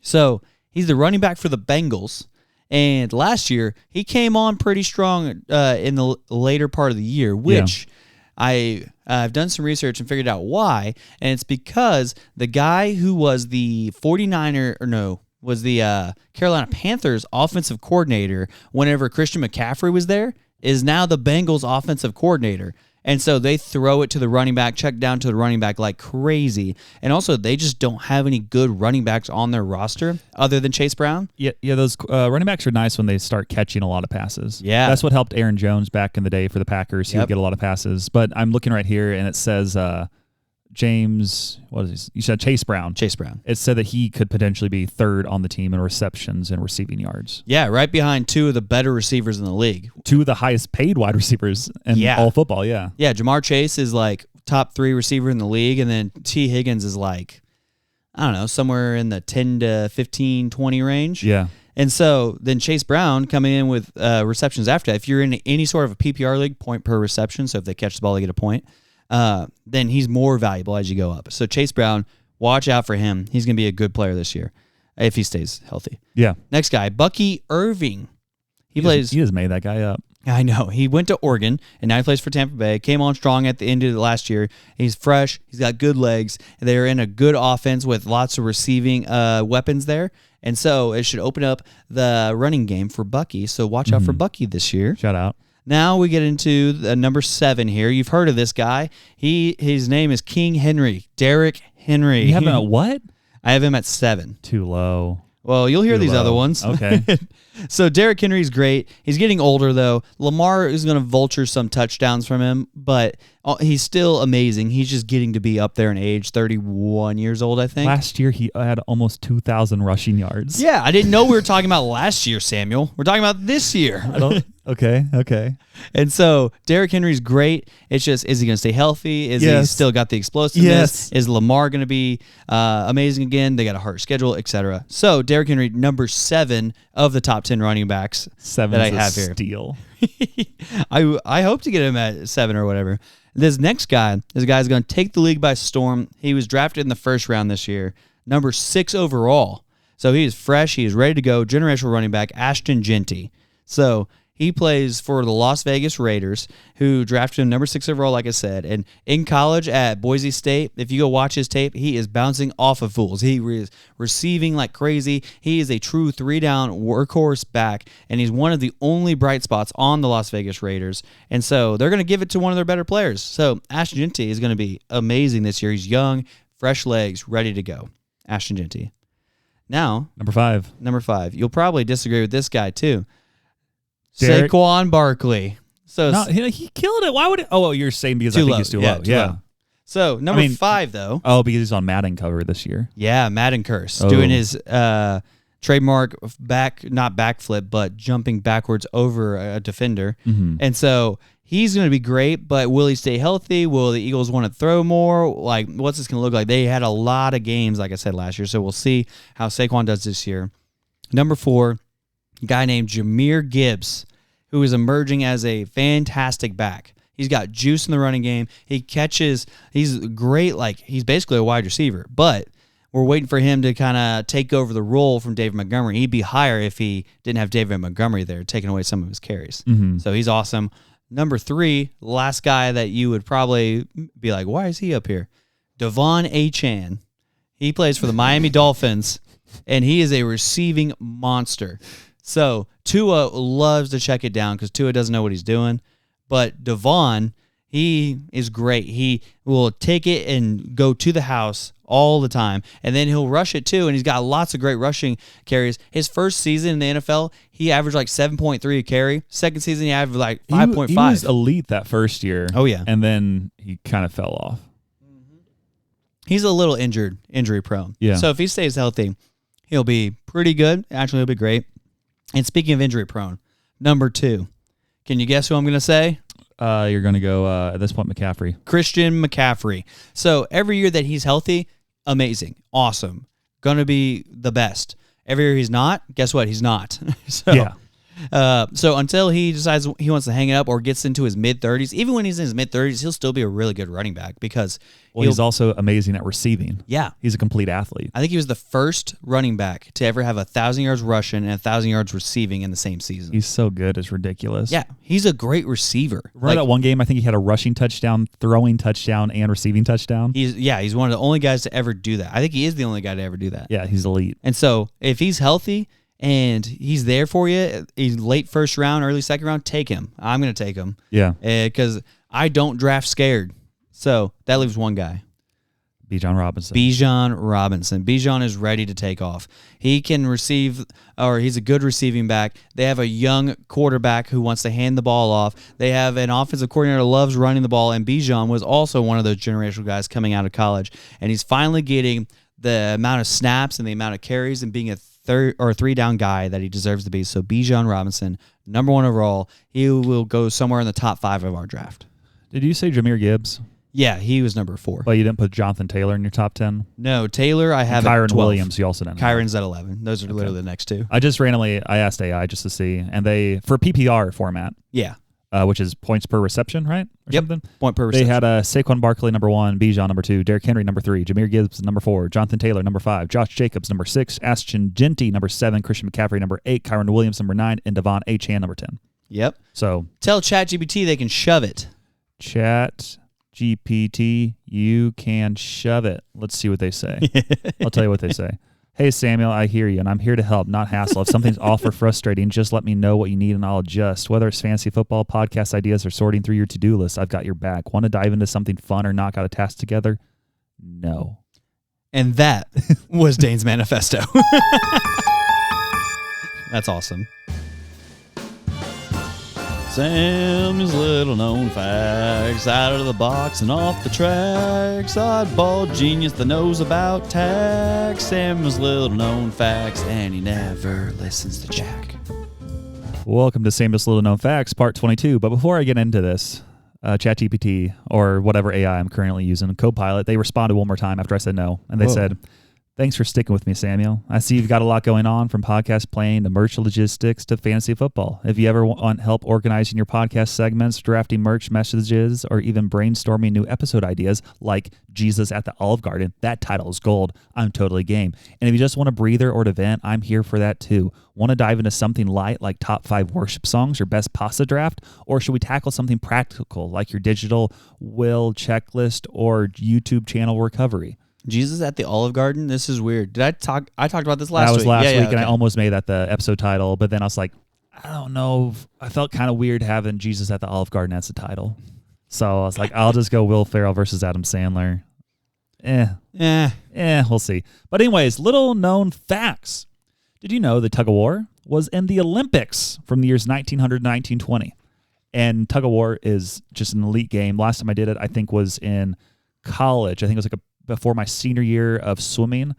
So he's the running back for the Bengals. And last year, he came on pretty strong in the later part of the year, which I've done some research and figured out why. And it's because the guy who was the was the Carolina Panthers offensive coordinator whenever Christian McCaffrey was there, is now the Bengals offensive coordinator. And so they throw it to the running back, check down to the running back like crazy. And also, they just don't have any good running backs on their roster other than Chase Brown. Yeah, those running backs are nice when they start catching a lot of passes. Yeah. That's what helped Aaron Jones back in the day for the Packers. He would get a lot of passes. But I'm looking right here, and it says James, what is this? You said Chase Brown. Chase Brown. It said that he could potentially be third on the team in receptions and receiving yards. Yeah, right behind two of the better receivers in the league. Two of the highest paid wide receivers in all football, yeah. Yeah, Jamar Chase is like top 3 receiver in the league, and then T. Higgins is like, I don't know, somewhere in the 10 to 15, 20 range. Yeah. And so then Chase Brown coming in with receptions after that. If you're in any sort of a PPR league, point per reception, so if they catch the ball, they get a point. Then he's more valuable as you go up. So Chase Brown, watch out for him. He's going to be a good player this year if he stays healthy. Yeah. Next guy, Bucky Irving. He just made that guy up. I know. He went to Oregon, and now he plays for Tampa Bay. Came on strong at the end of the last year. He's fresh. He's got good legs. They're in a good offense with lots of receiving weapons there. And so it should open up the running game for Bucky. So watch out for Bucky this year. Shout out. Now we get into the number 7 here. You've heard of this guy. His name is King Henry, Derrick Henry. You have him at what? I have him at 7. Too low. Well, you'll hear Too these low. other ones. Okay. So Derrick Henry's great. He's getting older, though. Lamar is going to vulture some touchdowns from him, but he's still amazing. He's just getting to be up there in age, 31 years old, I think. Last year, he had almost 2,000 rushing yards. Yeah, I didn't know we were talking about last year, Samuel. We're talking about this year. Okay. And so Derrick Henry's great. It's just, is he going to stay healthy? Is he still got the explosiveness? Yes. Is Lamar going to be amazing again? They got a hard schedule, etc. So Derrick Henry, number 7 of the top 10 running backs 7 that I is a have here. steal. I hope to get him at 7 or whatever. This next guy, this guy's going to take the league by storm. He was drafted in the first round this year, number 6 overall. So he is fresh. He is ready to go. Generational running back, Ashton Genty. So he plays for the Las Vegas Raiders, who drafted him number 6 overall, like I said. And in college at Boise State, if you go watch his tape, he is bouncing off of fools. He is receiving like crazy. He is a true 3-down workhorse back, and he's one of the only bright spots on the Las Vegas Raiders. And so they're going to give it to one of their better players. So Ashton Genty is going to be amazing this year. He's young, fresh legs, ready to go. Ashton Genty. Now, Number 5. You'll probably disagree with this guy too. Derek? Saquon Barkley. So No, he killed it. Why would it? Oh, you're saying because I think he's too low. Too low. So number 5 though. Oh, because he's on Madden cover this year. Yeah, Madden Curse Oh. doing his trademark not backflip, but jumping backwards over a defender. Mm-hmm. And so he's going to be great, but will he stay healthy? Will the Eagles want to throw more? Like, what's this going to look like? They had a lot of games, like I said, last year, so we'll see how Saquon does this year. Number 4, a guy named Jahmyr Gibbs, who is emerging as a fantastic back. He's got juice in the running game. He catches. He's great. Like, he's basically a wide receiver, but we're waiting for him to kind of take over the role from David Montgomery. He'd be higher if he didn't have David Montgomery there, taking away some of his carries. Mm-hmm. So he's awesome. Number 3, last guy that you would probably be like, why is he up here? Devon Achane. He plays for the Miami Dolphins, and he is a receiving monster. So Tua loves to check it down because Tua doesn't know what he's doing. But Devon, He is great. He will take it and go to the house all the time, and then he'll rush it too, and he's got lots of great rushing carries. His first season in the NFL, he averaged like 7.3 a carry. Second season, he averaged like 5.5. He was elite that first year. Oh, yeah. And then he kind of fell off. He's a little injury prone. Yeah. So if he stays healthy, he'll be pretty good. Actually, he'll be great. And speaking of injury prone, number 2. Can you guess who I'm going to say? You're going to go, at this point, McCaffrey. Christian McCaffrey. So every year that he's healthy, amazing, awesome, going to be the best. Every year he's not, guess what? He's not. So until he decides he wants to hang it up or gets into his mid-30s, even when he's in his mid-30s, he'll still be a really good running back because he's also amazing at receiving. Yeah. He's a complete athlete. I think he was the first running back to ever have 1,000 yards rushing and 1,000 yards receiving in the same season. He's so good, it's ridiculous. Yeah, he's a great receiver. Remember that one game, I think he had a rushing touchdown, throwing touchdown, and receiving touchdown? He's one of the only guys to ever do that. I think he is the only guy to ever do that. Yeah, he's elite. And so if he's healthy and he's there for you, he's late first round, early second round, take him. I'm going to take him. Yeah. Because I don't draft scared. So that leaves one guy. Bijan Robinson. Bijan is ready to take off. He can receive, or he's a good receiving back. They have a young quarterback who wants to hand the ball off. They have an offensive coordinator who loves running the ball, and Bijan was also one of those generational guys coming out of college. And he's finally getting the amount of snaps and the amount of carries and being a third or 3-down guy that he deserves to be. So Bijan Robinson, number 1 overall, he will go somewhere in the top 5 of our draft. Did you say Jahmyr Gibbs? Yeah, he was number 4. But you didn't put Jonathan Taylor in your top 10? No, Taylor I have Kyron at 12. Williams, you also didn't. Kyron's at 11. Those are literally the next 2. I just randomly, I asked AI just to see, and they, for PPR format, Yeah. Which is points per reception, right? Or something? Point per reception. They had Saquon Barkley, number 1, Bijan, number 2, Derrick Henry, number 3, Jahmyr Gibbs, number 4, Jonathan Taylor, number 5, Josh Jacobs, number 6, Ashton Genty, number 7, Christian McCaffrey, number 8, Kyron Williams, number 9, and Devon Achane, number 10. Yep. So tell ChatGPT they can shove it. ChatGPT, you can shove it. Let's see what they say. I'll tell you what they say. Hey, Samuel, I hear you, and I'm here to help, not hassle. If something's off or frustrating, just let me know what you need, and I'll adjust. Whether it's fantasy football, podcast ideas, or sorting through your to-do list, I've got your back. Want to dive into something fun or knock out a task together? No. And that was Dane's manifesto. That's awesome. Sam's little known facts, out of the box and off the tracks. Oddball genius that knows about tax. Sam's little known facts, and he never listens to Jack. Welcome to Samuel's Little Known Facts, part 22. But before I get into this, ChatGPT, or whatever AI I'm currently using, Copilot, they responded one more time after I said no. And they said, thanks for sticking with me, Samuel. I see you've got a lot going on, from podcast playing to merch logistics to fantasy football. If you ever want help organizing your podcast segments, drafting merch messages, or even brainstorming new episode ideas like Jesus at the Olive Garden, that title is gold. I'm totally game. And if you just want a breather or to vent, I'm here for that too. Want to dive into something light like top 5 worship songs or best pasta draft? Or should we tackle something practical like your digital will checklist or YouTube channel recovery? Jesus at the Olive Garden? This is weird. Did I talk about this last week? That was last week, okay. and I almost made that the episode title, but then I was like, I don't know. I felt kind of weird having Jesus at the Olive Garden as the title. So I was like, I'll just go Will Ferrell versus Adam Sandler. We'll see. But anyways, little known facts. Did you know the tug of war was in the Olympics from the years 1900 to 1920? And tug of war is just an elite game. Last time I did it, I think, was in college. I think it was like before my senior year of swimming.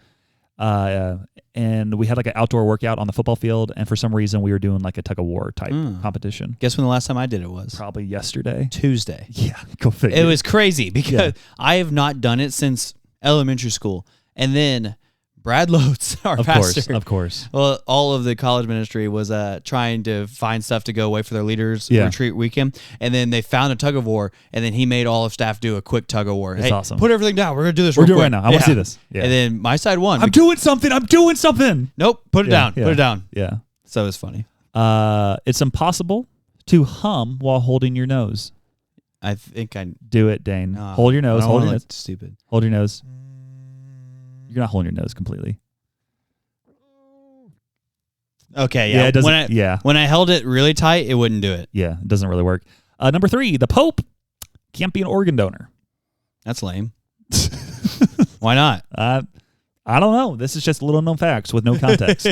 And we had like an outdoor workout on the football field. And for some reason, we were doing like a tug of war type competition. Guess when the last time I did it was? Probably yesterday. Tuesday. Yeah, go figure. It was crazy because I have not done it since elementary school. And then Brad Lotes, our pastor. Of course. Well, all of the college ministry was trying to find stuff to go away for their leaders retreat weekend. And then they found a tug of war, and then he made all of staff do a quick tug of war. It's awesome. Put everything down. We're going to do this We're real doing quick. it right now. I want to see this. Yeah. And then my side won. I'm doing something. Nope. Put it down. Yeah. Put it down. Yeah. So it was funny. It's impossible to hum while holding your nose. I think I... Do it, Dane. Hold your nose. Hold your nose. Stupid. Hold your nose. You're not holding your nose completely. Okay, yeah. It doesn't, when I held it really tight, it wouldn't do it. Yeah, it doesn't really work. Number 3, the Pope can't be an organ donor. That's lame. Why not? I don't know. This is just little known facts with no context.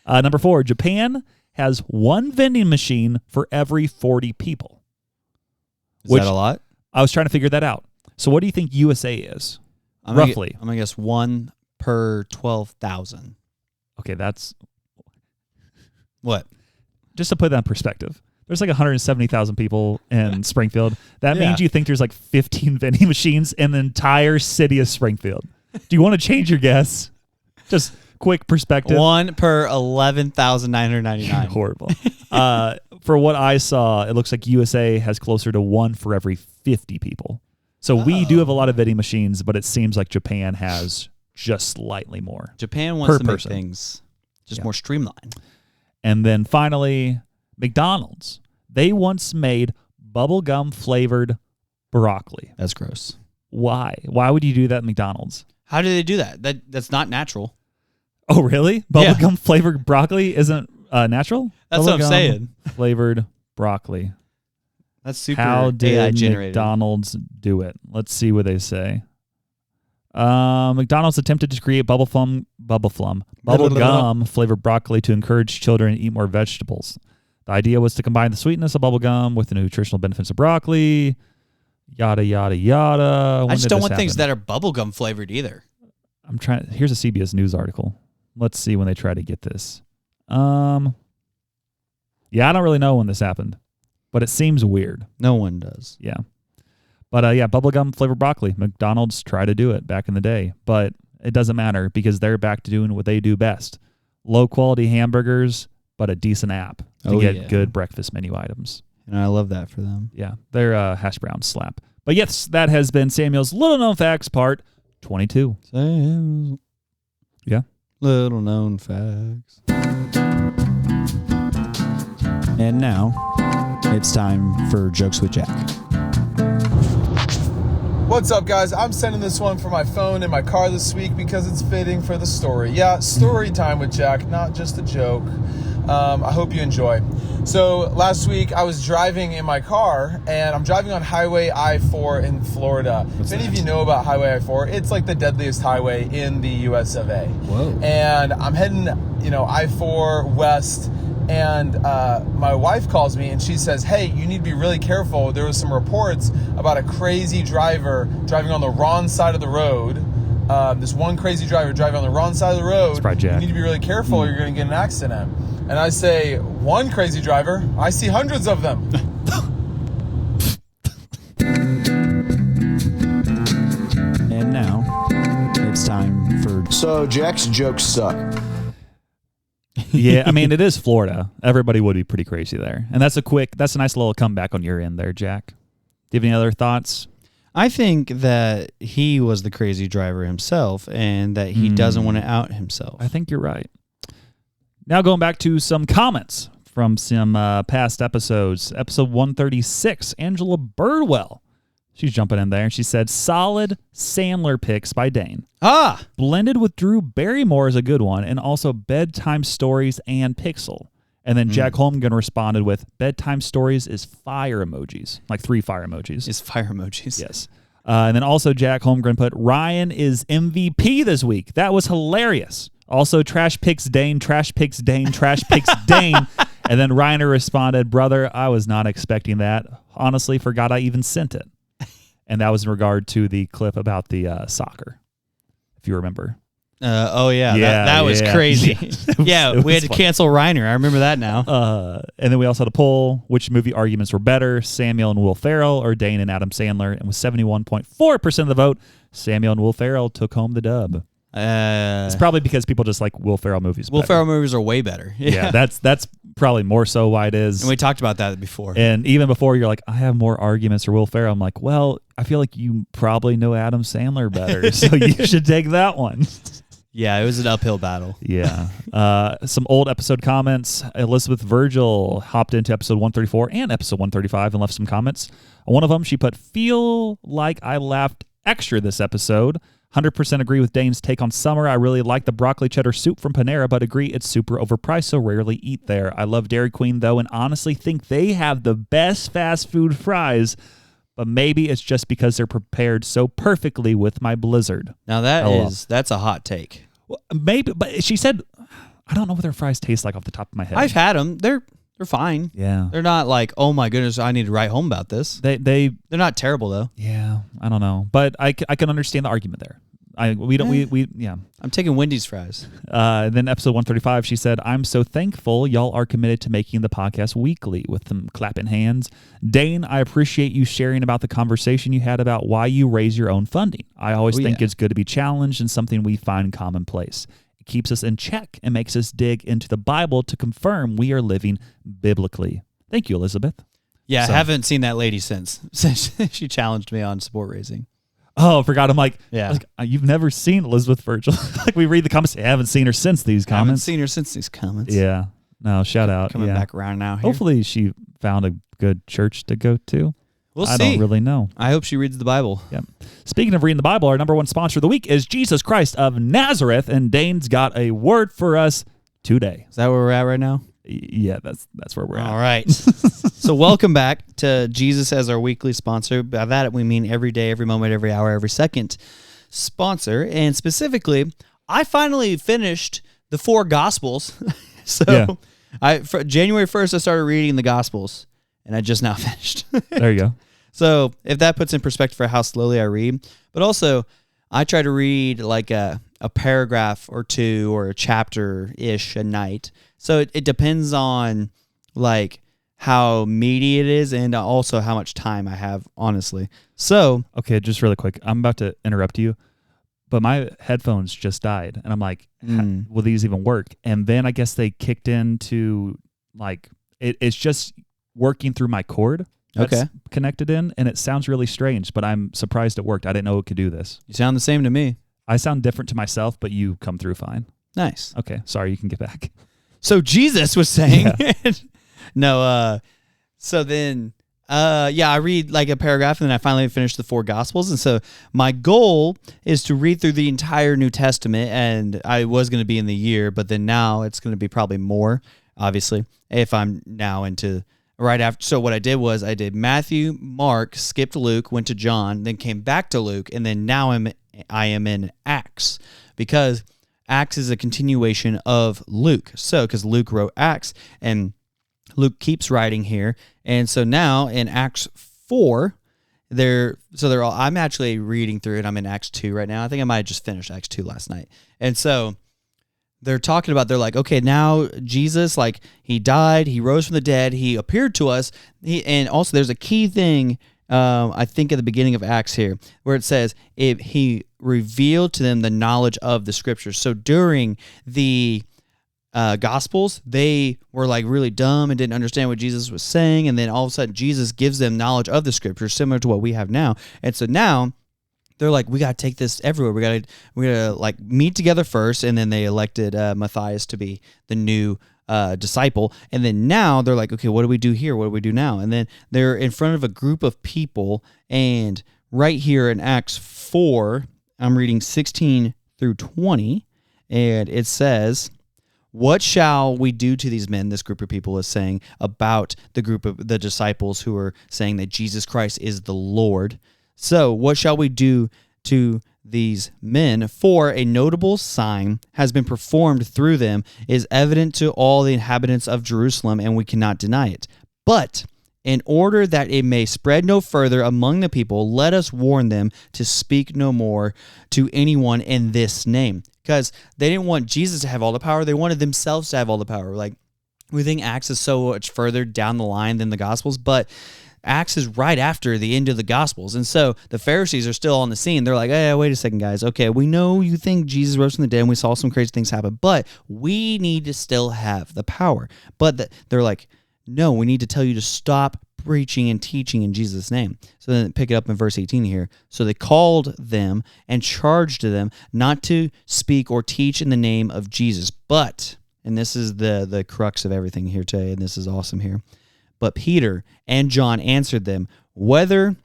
Number 4, Japan has 1 vending machine for every 40 people. Is that a lot? I was trying to figure that out. So what do you think USA is? Roughly. I'm going to guess 1 per 12,000. Okay, that's... What? Just to put that in perspective, there's like 170,000 people in Springfield. That means you think there's like 15 vending machines in the entire city of Springfield. Do you want to change your guess? Just quick perspective. 1 per 11,999. Horrible. For what I saw, it looks like USA has closer to 1 for every 50 people. So we do have a lot of vending machines, but it seems like Japan has just slightly more. Japan wants to make person. things just more streamlined. And then finally, McDonald's. They once made bubblegum flavored broccoli. That's gross. Why? Why would you do that at McDonald's? How do they do that? That's not natural. Oh, really? Bubblegum flavored broccoli isn't natural? That's what I'm saying. Flavored broccoli. That's super How did AI generated. McDonald's do it? Let's see what they say. McDonald's attempted to create bubblegum flavored broccoli to encourage children to eat more vegetables. The idea was to combine the sweetness of bubblegum with the nutritional benefits of broccoli. Yada, yada, yada. I just don't want things that are bubblegum flavored either. Here's a CBS News article. Let's see when they try to get this. Yeah, I don't really know when this happened, but it seems weird. No one does. Yeah. But bubblegum flavored broccoli. McDonald's tried to do it back in the day, but it doesn't matter because they're back to doing what they do best. Low quality hamburgers, but a decent app to get good breakfast menu items. And I love that for them. Yeah, their hash browns slap. But yes, that has been Samuel's Little Known Facts Part 22. Yeah. Little Known Facts. And now, it's time for Jokes with Jack. What's up, guys? I'm sending this one from my phone in my car this week because it's fitting for the story. Yeah, story time with Jack, not just a joke. I hope you enjoy. So last week I was driving in my car and I'm driving on Highway I-4 in Florida. If any of you know about Highway I-4, it's like the deadliest highway in the US of A. Whoa. And I'm heading, I-4 west. And my wife calls me and she says, hey, you need to be really careful. There was some reports about a crazy driver driving on the wrong side of the road. This one crazy driver driving on the wrong side of the road. It's probably Jack. You need to be really careful or you're going to get in an accident. And I say, one crazy driver? I see hundreds of them. And now, it's time for... So, Jack's jokes suck. Yeah, I mean, it is Florida. Everybody would be pretty crazy there. And that's a nice little comeback on your end there, Jack. Do you have any other thoughts? I think that he was the crazy driver himself and that he doesn't want to out himself. I think you're right. Now going back to some comments from some past episodes. Episode 136, Angela Birdwell. She's jumping in there. And she said, solid Sandler picks by Dane. Blended with Drew Barrymore is a good one, and also Bedtime Stories and Pixel. And then Jack Holmgren responded with, Bedtime Stories is fire emojis. Like 3 fire emojis. Is fire emojis. Yes. And then also Jack Holmgren put, Ryan is MVP this week. That was hilarious. Also, Trash Picks Dane, Trash Picks Dane, Trash Picks Dane. And then Reiner responded, brother, I was not expecting that. Honestly, forgot I even sent it. And that was in regard to the clip about the soccer, if you remember. That was crazy. We had to cancel Reiner. I remember that now. And then we also had a poll, which movie arguments were better, Samuel and Will Ferrell or Dane and Adam Sandler? And with 71.4% of the vote, Samuel and Will Ferrell took home the dub. It's probably because people just like Will Ferrell movies Will Ferrell movies are way better. Yeah, that's probably more so why it is. And we talked about that before. And even before, you're like, I have more arguments for Will Ferrell. I'm like, well, I feel like you probably know Adam Sandler better, so you should take that one. Yeah, it was an uphill battle. Yeah. Some old episode comments. Elizabeth Virgil hopped into episode 134 and episode 135 and left some comments. One of them, she put, feel like I laughed extra this episode. 100% agree with Dane's take on summer. I really like the broccoli cheddar soup from Panera, but agree it's super overpriced, so rarely eat there. I love Dairy Queen, though, and honestly think they have the best fast food fries, but maybe it's just because they're prepared so perfectly with my blizzard. Now that's a hot take. Well, maybe, but she said, I don't know what their fries taste like off the top of my head. I've had them. They're fine. Yeah. They're not like, oh my goodness, I need to write home about this. They're not terrible though. Yeah, I don't know, but I can understand the argument there. I'm taking Wendy's fries. Then episode 135, she said, I'm so thankful y'all are committed to making the podcast weekly with them clapping hands. Dane, I appreciate you sharing about the conversation you had about why you raise your own funding. I always think it's good to be challenged and something we find commonplace. It keeps us in check and makes us dig into the Bible to confirm we are living biblically. Thank you, Elizabeth. Yeah, I haven't seen that lady since she challenged me on support raising. Oh, I forgot. I'm like, yeah. You've never seen Elizabeth Virgil. Like we read the comments. I haven't seen her since these comments. I haven't seen her since these comments. Yeah. No, shout out. Coming back around now. Here. Hopefully she found a good church to go to. We'll see. I don't really know. I hope she reads the Bible. Yeah. Speaking of reading the Bible, our number one sponsor of the week is Jesus Christ of Nazareth, and Dane's got a word for us today. Is that where we're at right now? Yeah, that's where we're at. All right. So welcome back to Jesus as our weekly sponsor. By that we mean every day, every moment, every hour, every second sponsor. And specifically, I finally finished the 4 Gospels. So for January 1st, I started reading the Gospels, and I just now finished. There you go. So if that puts in perspective for how slowly I read, but also I try to read like a paragraph or 2 or a chapter-ish a night. So it depends on like how meaty it is and also how much time I have, honestly. So okay, just really quick, I'm about to interrupt you, but my headphones just died, and I'm like, will these even work? And then I guess they kicked into like it's just working through my cord that's connected in, and it sounds really strange, but I'm surprised it worked. I didn't know it could do this. You sound the same to me. I sound different to myself, but you come through fine. Nice. Okay, sorry, you can get back. So Jesus was saying, so then, I read like a paragraph, and then I finally finished the 4 Gospels. And so my goal is to read through the entire New Testament, and I was going to be in the year, but then now it's going to be probably more, obviously, if I'm now into right after. So what I did was I did Matthew, Mark, skipped Luke, went to John, then came back to Luke, and then now I am in Acts, because Acts is a continuation of Luke. So, because Luke wrote Acts, and Luke keeps writing here. And so now in Acts 4, I'm actually reading through it. I'm in Acts 2 right now. I think I might have just finished Acts 2 last night. And so they're talking about, they're like, okay, now Jesus, like he died, he rose from the dead, he appeared to us. And also there's a key thing, I think at the beginning of Acts here, where it says he revealed to them the knowledge of the scriptures. So during the Gospels, they were like really dumb and didn't understand what Jesus was saying, and then all of a sudden Jesus gives them knowledge of the scriptures, similar to what we have now. And so now they're like, we got to take this everywhere. We got to like meet together first, and then they elected Matthias to be the new disciple. And then now they're like, okay, what do we do here? What do we do now? And then they're in front of a group of people, and right here in Acts 4, I'm reading 16 through 20, and it says, what shall we do to these men? This group of people is saying about the group of the disciples who are saying that Jesus Christ is the Lord. So what shall we do to these men? For a notable sign has been performed through them, is evident to all the inhabitants of Jerusalem, and we cannot deny it. But in order that it may spread no further among the people, let us warn them to speak no more to anyone in this name. Because they didn't want Jesus to have all the power. They wanted themselves to have all the power. Like, we think Acts is so much further down the line than the Gospels, but Acts is right after the end of the Gospels. And so the Pharisees are still on the scene. They're like, hey, wait a second, guys. Okay, we know you think Jesus rose from the dead and we saw some crazy things happen, but we need to still have the power. But they're like, no, we need to tell you to stop preaching and teaching in Jesus' name. So then pick it up in verse 18 here. So they called them and charged them not to speak or teach in the name of Jesus, but, and this is the crux of everything here today, and this is awesome here, but Peter and John answered them, whether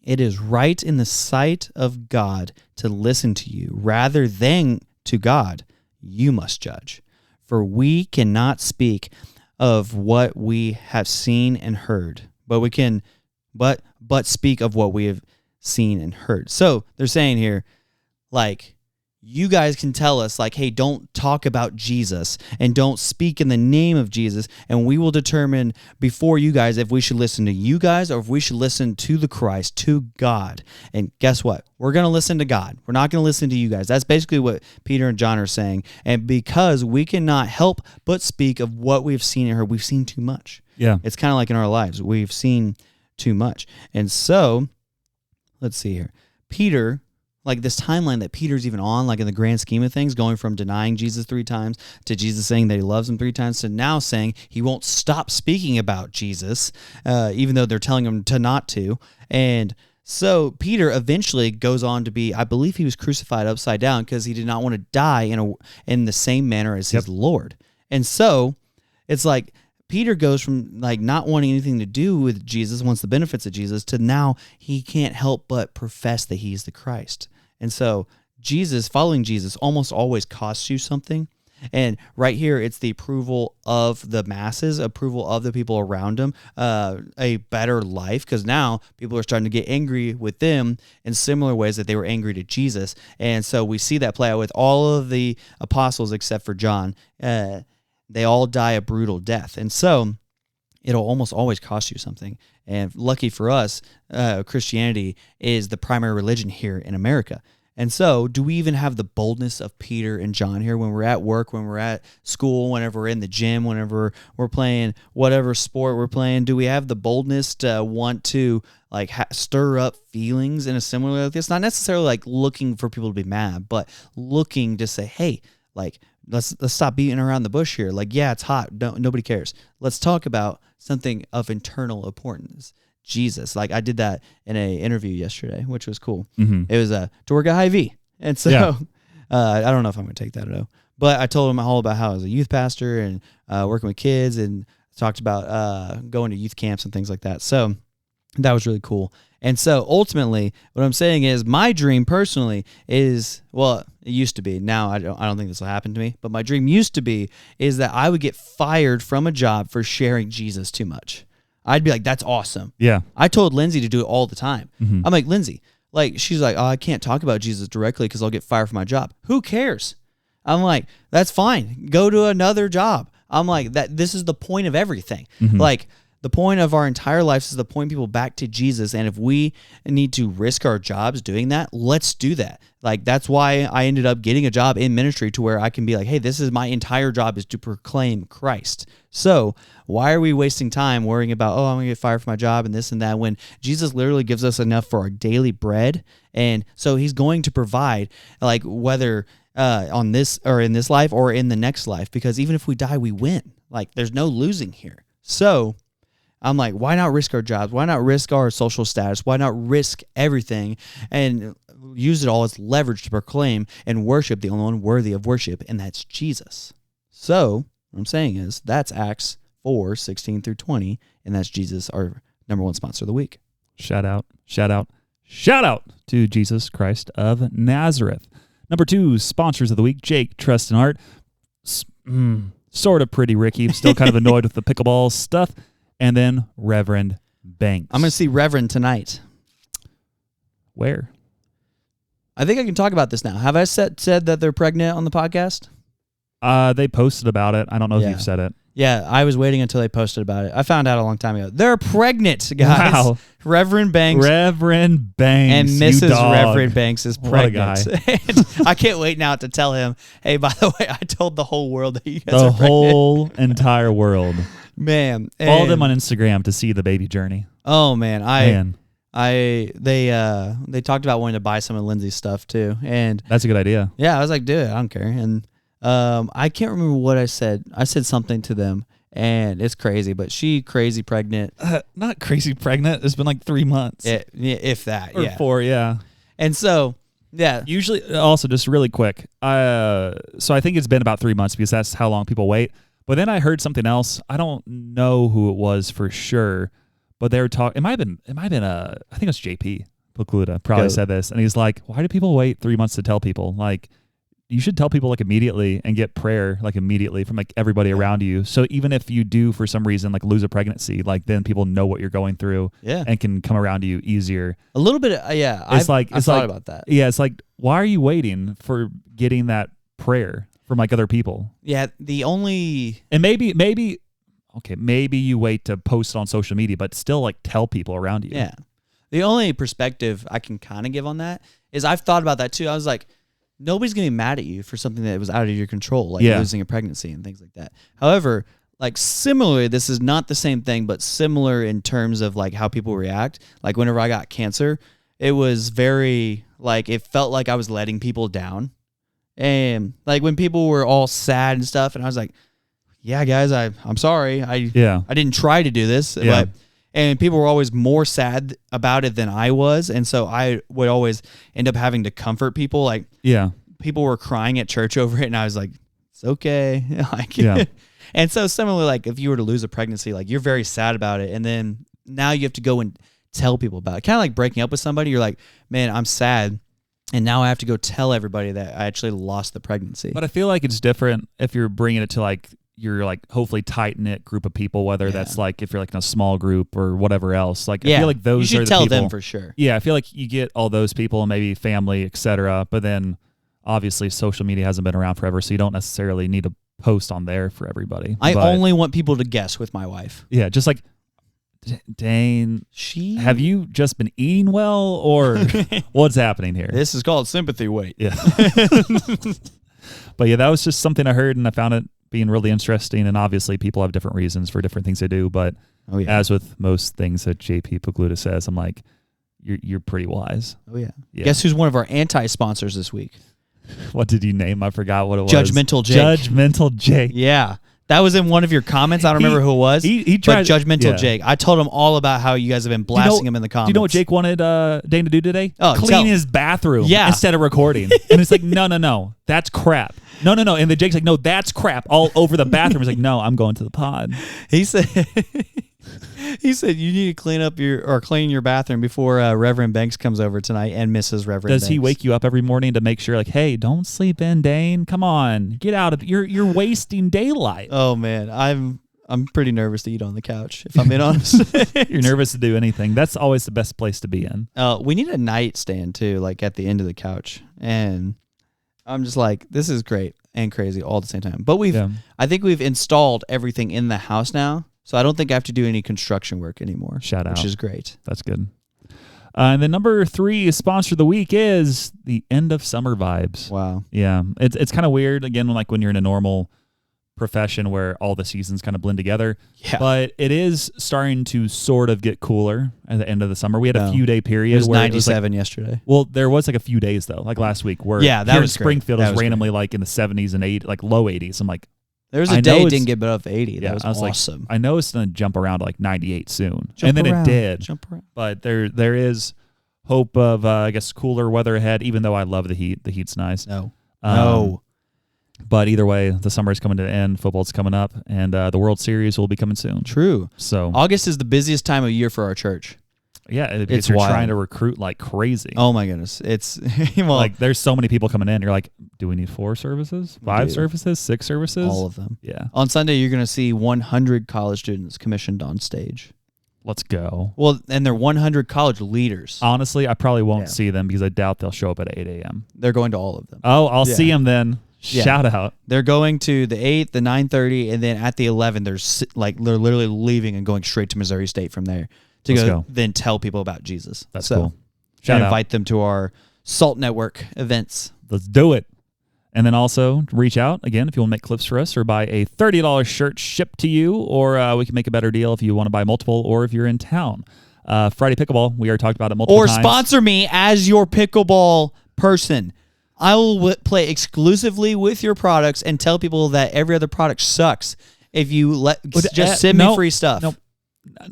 it is right in the sight of God to listen to you rather than to God, you must judge. For we cannot speak of what we have seen and heard, but but speak of what we have seen and heard. So they're saying here, like, you guys can tell us, like, hey, don't talk about Jesus and don't speak in the name of Jesus, and we will determine before you guys if we should listen to you guys or if we should listen to the Christ, to God. And guess what? We're going to listen to God. We're not going to listen to you guys. That's basically what Peter and John are saying. And because we cannot help but speak of what we've seen and heard, we've seen too much. Yeah. It's kind of like in our lives. We've seen too much. And so, let's see here. Peter, like this timeline that Peter's even on, like in the grand scheme of things, going from denying Jesus 3 times to Jesus saying that he loves him 3 times to now saying he won't stop speaking about Jesus, even though they're telling him to not to. And so Peter eventually goes on to be, I believe he was crucified upside down because he did not want to die in the same manner as his Lord. And so it's like Peter goes from like not wanting anything to do with Jesus, wants the benefits of Jesus, to now he can't help but profess that he's the Christ. And so Jesus, following Jesus, almost always costs you something. And right here, it's the approval of the masses, approval of the people around him, a better life, because now people are starting to get angry with them in similar ways that they were angry to Jesus. And so we see that play out with all of the apostles except for John. They all die a brutal death. And so it'll almost always cost you something. And lucky for us, Christianity is the primary religion here in America. And so do we even have the boldness of Peter and John here when we're at work, when we're at school, whenever we're in the gym, whenever we're playing whatever sport we're playing? Do we have the boldness to want to like stir up feelings in a similar way like this? Not necessarily like looking for people to be mad, but looking to say, hey, like, let's stop beating around the bush here. Like, yeah, it's hot. Nobody cares. Let's talk about something of internal importance. Jesus. Like, I did that in an interview yesterday, which was cool. Mm-hmm. It was to work at Hy-Vee. And so I don't know if I'm going to take that or no. But I told him all about how I was a youth pastor and working with kids, and talked about going to youth camps and things like that. So that was really cool. And so ultimately, what I'm saying is my dream personally is, well, it used to be. Now I don't think this will happen to me, but my dream used to be is that I would get fired from a job for sharing Jesus too much. I'd be like, that's awesome. Yeah. I told Lindsay to do it all the time. Mm-hmm. I'm like, Lindsay, like, she's like, oh, I can't talk about Jesus directly because I'll get fired from my job. Who cares? I'm like, that's fine. Go to another job. I'm like, this is the point of everything. Mm-hmm. Like, the point of our entire lives is to point people back to Jesus. And if we need to risk our jobs doing that, let's do that. Like, that's why I ended up getting a job in ministry to where I can be like, hey, this is my entire job is to proclaim Christ. So why are we wasting time worrying about, oh, I'm going to get fired from my job and this and that, when Jesus literally gives us enough for our daily bread? And so he's going to provide, like, whether on this or in this life or in the next life, because even if we die, we win. Like, there's no losing here. So I'm like, why not risk our jobs? Why not risk our social status? Why not risk everything and use it all as leverage to proclaim and worship the only one worthy of worship, and that's Jesus. So what I'm saying is that's Acts 4:16-20, and that's Jesus, our number one sponsor of the week. Shout out to Jesus Christ of Nazareth. Number 2, sponsors of the week, Jake, Trust, and Art. Sort of pretty Ricky. Still kind of annoyed with the pickleball stuff. And then Reverend Banks. I'm going to see Reverend tonight. Where? I think I can talk about this now. Have I said that they're pregnant on the podcast? They posted about it. I don't know if you've said it. Yeah, I was waiting until they posted about it. I found out a long time ago. They're pregnant, guys. Wow. Reverend Banks. And Mrs. Reverend Banks is pregnant. What a guy. I can't wait now to tell him, hey, by the way, I told the whole world that you guys are pregnant. The whole entire world. Man. Follow them on Instagram to see the baby journey. Oh, man. They talked about wanting to buy some of Lindsay's stuff, too. And that's a good idea. Yeah, I was like, do it. I don't care. And I can't remember what I said. I said something to them, and it's crazy, but she crazy pregnant. Not crazy pregnant. It's been like 3 months. If that. Or 4, yeah. And so, yeah. Usually, also, just really quick. So I think it's been about 3 months because that's how long people wait. But then I heard something else. I don't know who it was for sure, but they were talking. It might have been I think it was JP Pocluda probably said this, and he's like, "Why do people wait 3 months to tell people? Like, you should tell people like immediately and get prayer like immediately from like everybody around you. So even if you do for some reason like lose a pregnancy, like then people know what you're going through and can come around you easier. A little bit. I've thought about that. Yeah. It's like, why are you waiting for getting that prayer from like other people? Yeah. And maybe you wait to post it on social media, but still like tell people around you. Yeah. The only perspective I can kind of give on that is I've thought about that too. I was like, nobody's going to be mad at you for something that was out of your control, like losing a pregnancy and things like that. However, like similarly, this is not the same thing, but similar in terms of like how people react. Like whenever I got cancer, it was very like, it felt like I was letting people down. And like when people were all sad and stuff, and I was like, yeah, guys, I'm sorry. I didn't try to do this. Yeah. And people were always more sad about it than I was. And so I would always end up having to comfort people. Like, people were crying at church over it. And I was like, it's okay. And so similarly, like if you were to lose a pregnancy, like you're very sad about it. And then now you have to go and tell people about it. Kind of like breaking up with somebody. You're like, man, I'm sad. And now I have to go tell everybody that I actually lost the pregnancy. But I feel like it's different if you're bringing it to like, you're like hopefully tight-knit group of people, whether that's like if you're like in a small group or whatever else. Like I feel like those you should are the tell people, them for sure. Yeah, I feel like you get all those people and maybe family, etc. But then obviously social media hasn't been around forever, so you don't necessarily need to post on there for everybody. I only want people to guess with my wife. Yeah, just like, Dane, have you just been eating well, or what's happening here? This is called sympathy weight. Yeah. But yeah, that was just something I heard, and I found it being really interesting. And obviously, people have different reasons for different things they do. But as with most things that JP Pagluta says, I'm like, you're pretty wise. Oh yeah. Guess who's one of our anti-sponsors this week? What did you name? I forgot what it was. Judgmental Jake. Judgmental Jake. Yeah. That was in one of your comments. I don't remember who it was. He tried. But Judgmental Jake. I told him all about how you guys have been blasting him in the comments. Do you know what Jake wanted Dane to do today? Oh, clean his bathroom instead of recording. And it's like, no. That's crap. No. And then Jake's like, no, that's crap all over the bathroom. He's like, no, I'm going to the pod. He said you need to clean your bathroom before Reverend Banks comes over tonight and Mrs. Reverend Banks. Does he wake you up every morning to make sure like, hey, don't sleep in, Dane? Come on, get out of you're wasting daylight. Oh man, I'm pretty nervous to eat on the couch, if I'm being honest. You're nervous to do anything. That's always the best place to be in. We need a nightstand too, like at the end of the couch. And I'm just like, this is great and crazy all at the same time. But I think we've installed everything in the house now. So I don't think I have to do any construction work anymore. Shout out. Which is great. That's good. And then number 3 sponsor of the week is the end of summer vibes. Wow. Yeah. It's kind of weird, again, like when you're in a normal profession where all the seasons kind of blend together. Yeah. But it is starting to sort of get cooler at the end of the summer. We had a few day period. It was where 97 yesterday. Well, there was like a few days though, like last week where that here was in Springfield great. was randomly like in the 70s and 80, like low 80s. I'm like, there was a day it didn't get above 80. That was awesome. Like, I know it's going to jump around to like 98 soon. It did. Jump around. But there is hope of, I guess, cooler weather ahead, even though I love the heat. The heat's nice. No. But either way, the summer is coming to an end. Football's coming up, and the World Series will be coming soon. True. So August is the busiest time of year for our church. Yeah, because you're trying to recruit like crazy. Oh my goodness, it's like there's so many people coming in. You're like, do we need 4 services, 5 services, 6 services? All of them. Yeah. On Sunday, you're going to see 100 college students commissioned on stage. Let's go. Well, and they're 100 college leaders. Honestly, I probably won't see them because I doubt they'll show up at 8 a.m. They're going to all of them. Oh, I'll see them then. Yeah. Shout out. They're going to the 8, the 9:30, and then at the 11, they're literally leaving and going straight to Missouri State from there to go then tell people about Jesus. That's cool. Shout out. Invite them to our Salt Network events. Let's do it. And then also reach out again if you want to make clips for us or buy a $30 shirt shipped to you, or we can make a better deal if you want to buy multiple or if you're in town. Friday Pickleball, we already talked about it multiple times. Or sponsor me as your pickleball person. I will play exclusively with your products and tell people that every other product sucks. If you just send me free stuff. Nope.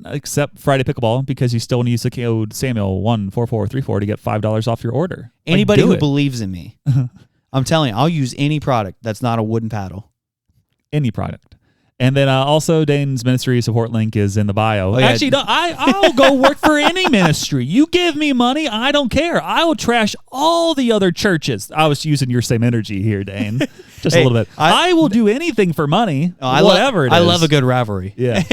Except Friday Pickleball, because you still want to use the code Samuel14434 to get $5 off your order. Anybody who believes in me, I'm telling you, I'll use any product that's not a wooden paddle. Any product. And then also Dane's ministry support link is in the bio. Oh, yeah. Actually, no, I'll go work for any ministry. You give me money, I don't care. I will trash all the other churches. I was using your same energy here, Dane. Just a little bit. I will do anything for money, whatever it is. I love a good rivalry. Yeah.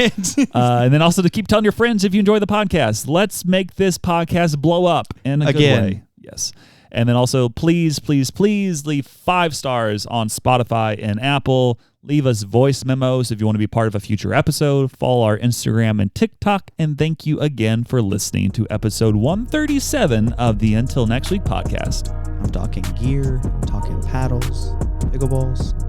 And then also to keep telling your friends if you enjoy the podcast. Let's make this podcast blow up in a good way. Yes. And then also, please, please, please leave 5 stars on Spotify and Apple. Leave us voice memos if you want to be part of a future episode. Follow our Instagram and TikTok. And thank you again for listening to episode 137 of the Until Next Week podcast. I'm talking gear. I'm talking paddles, pickleballs.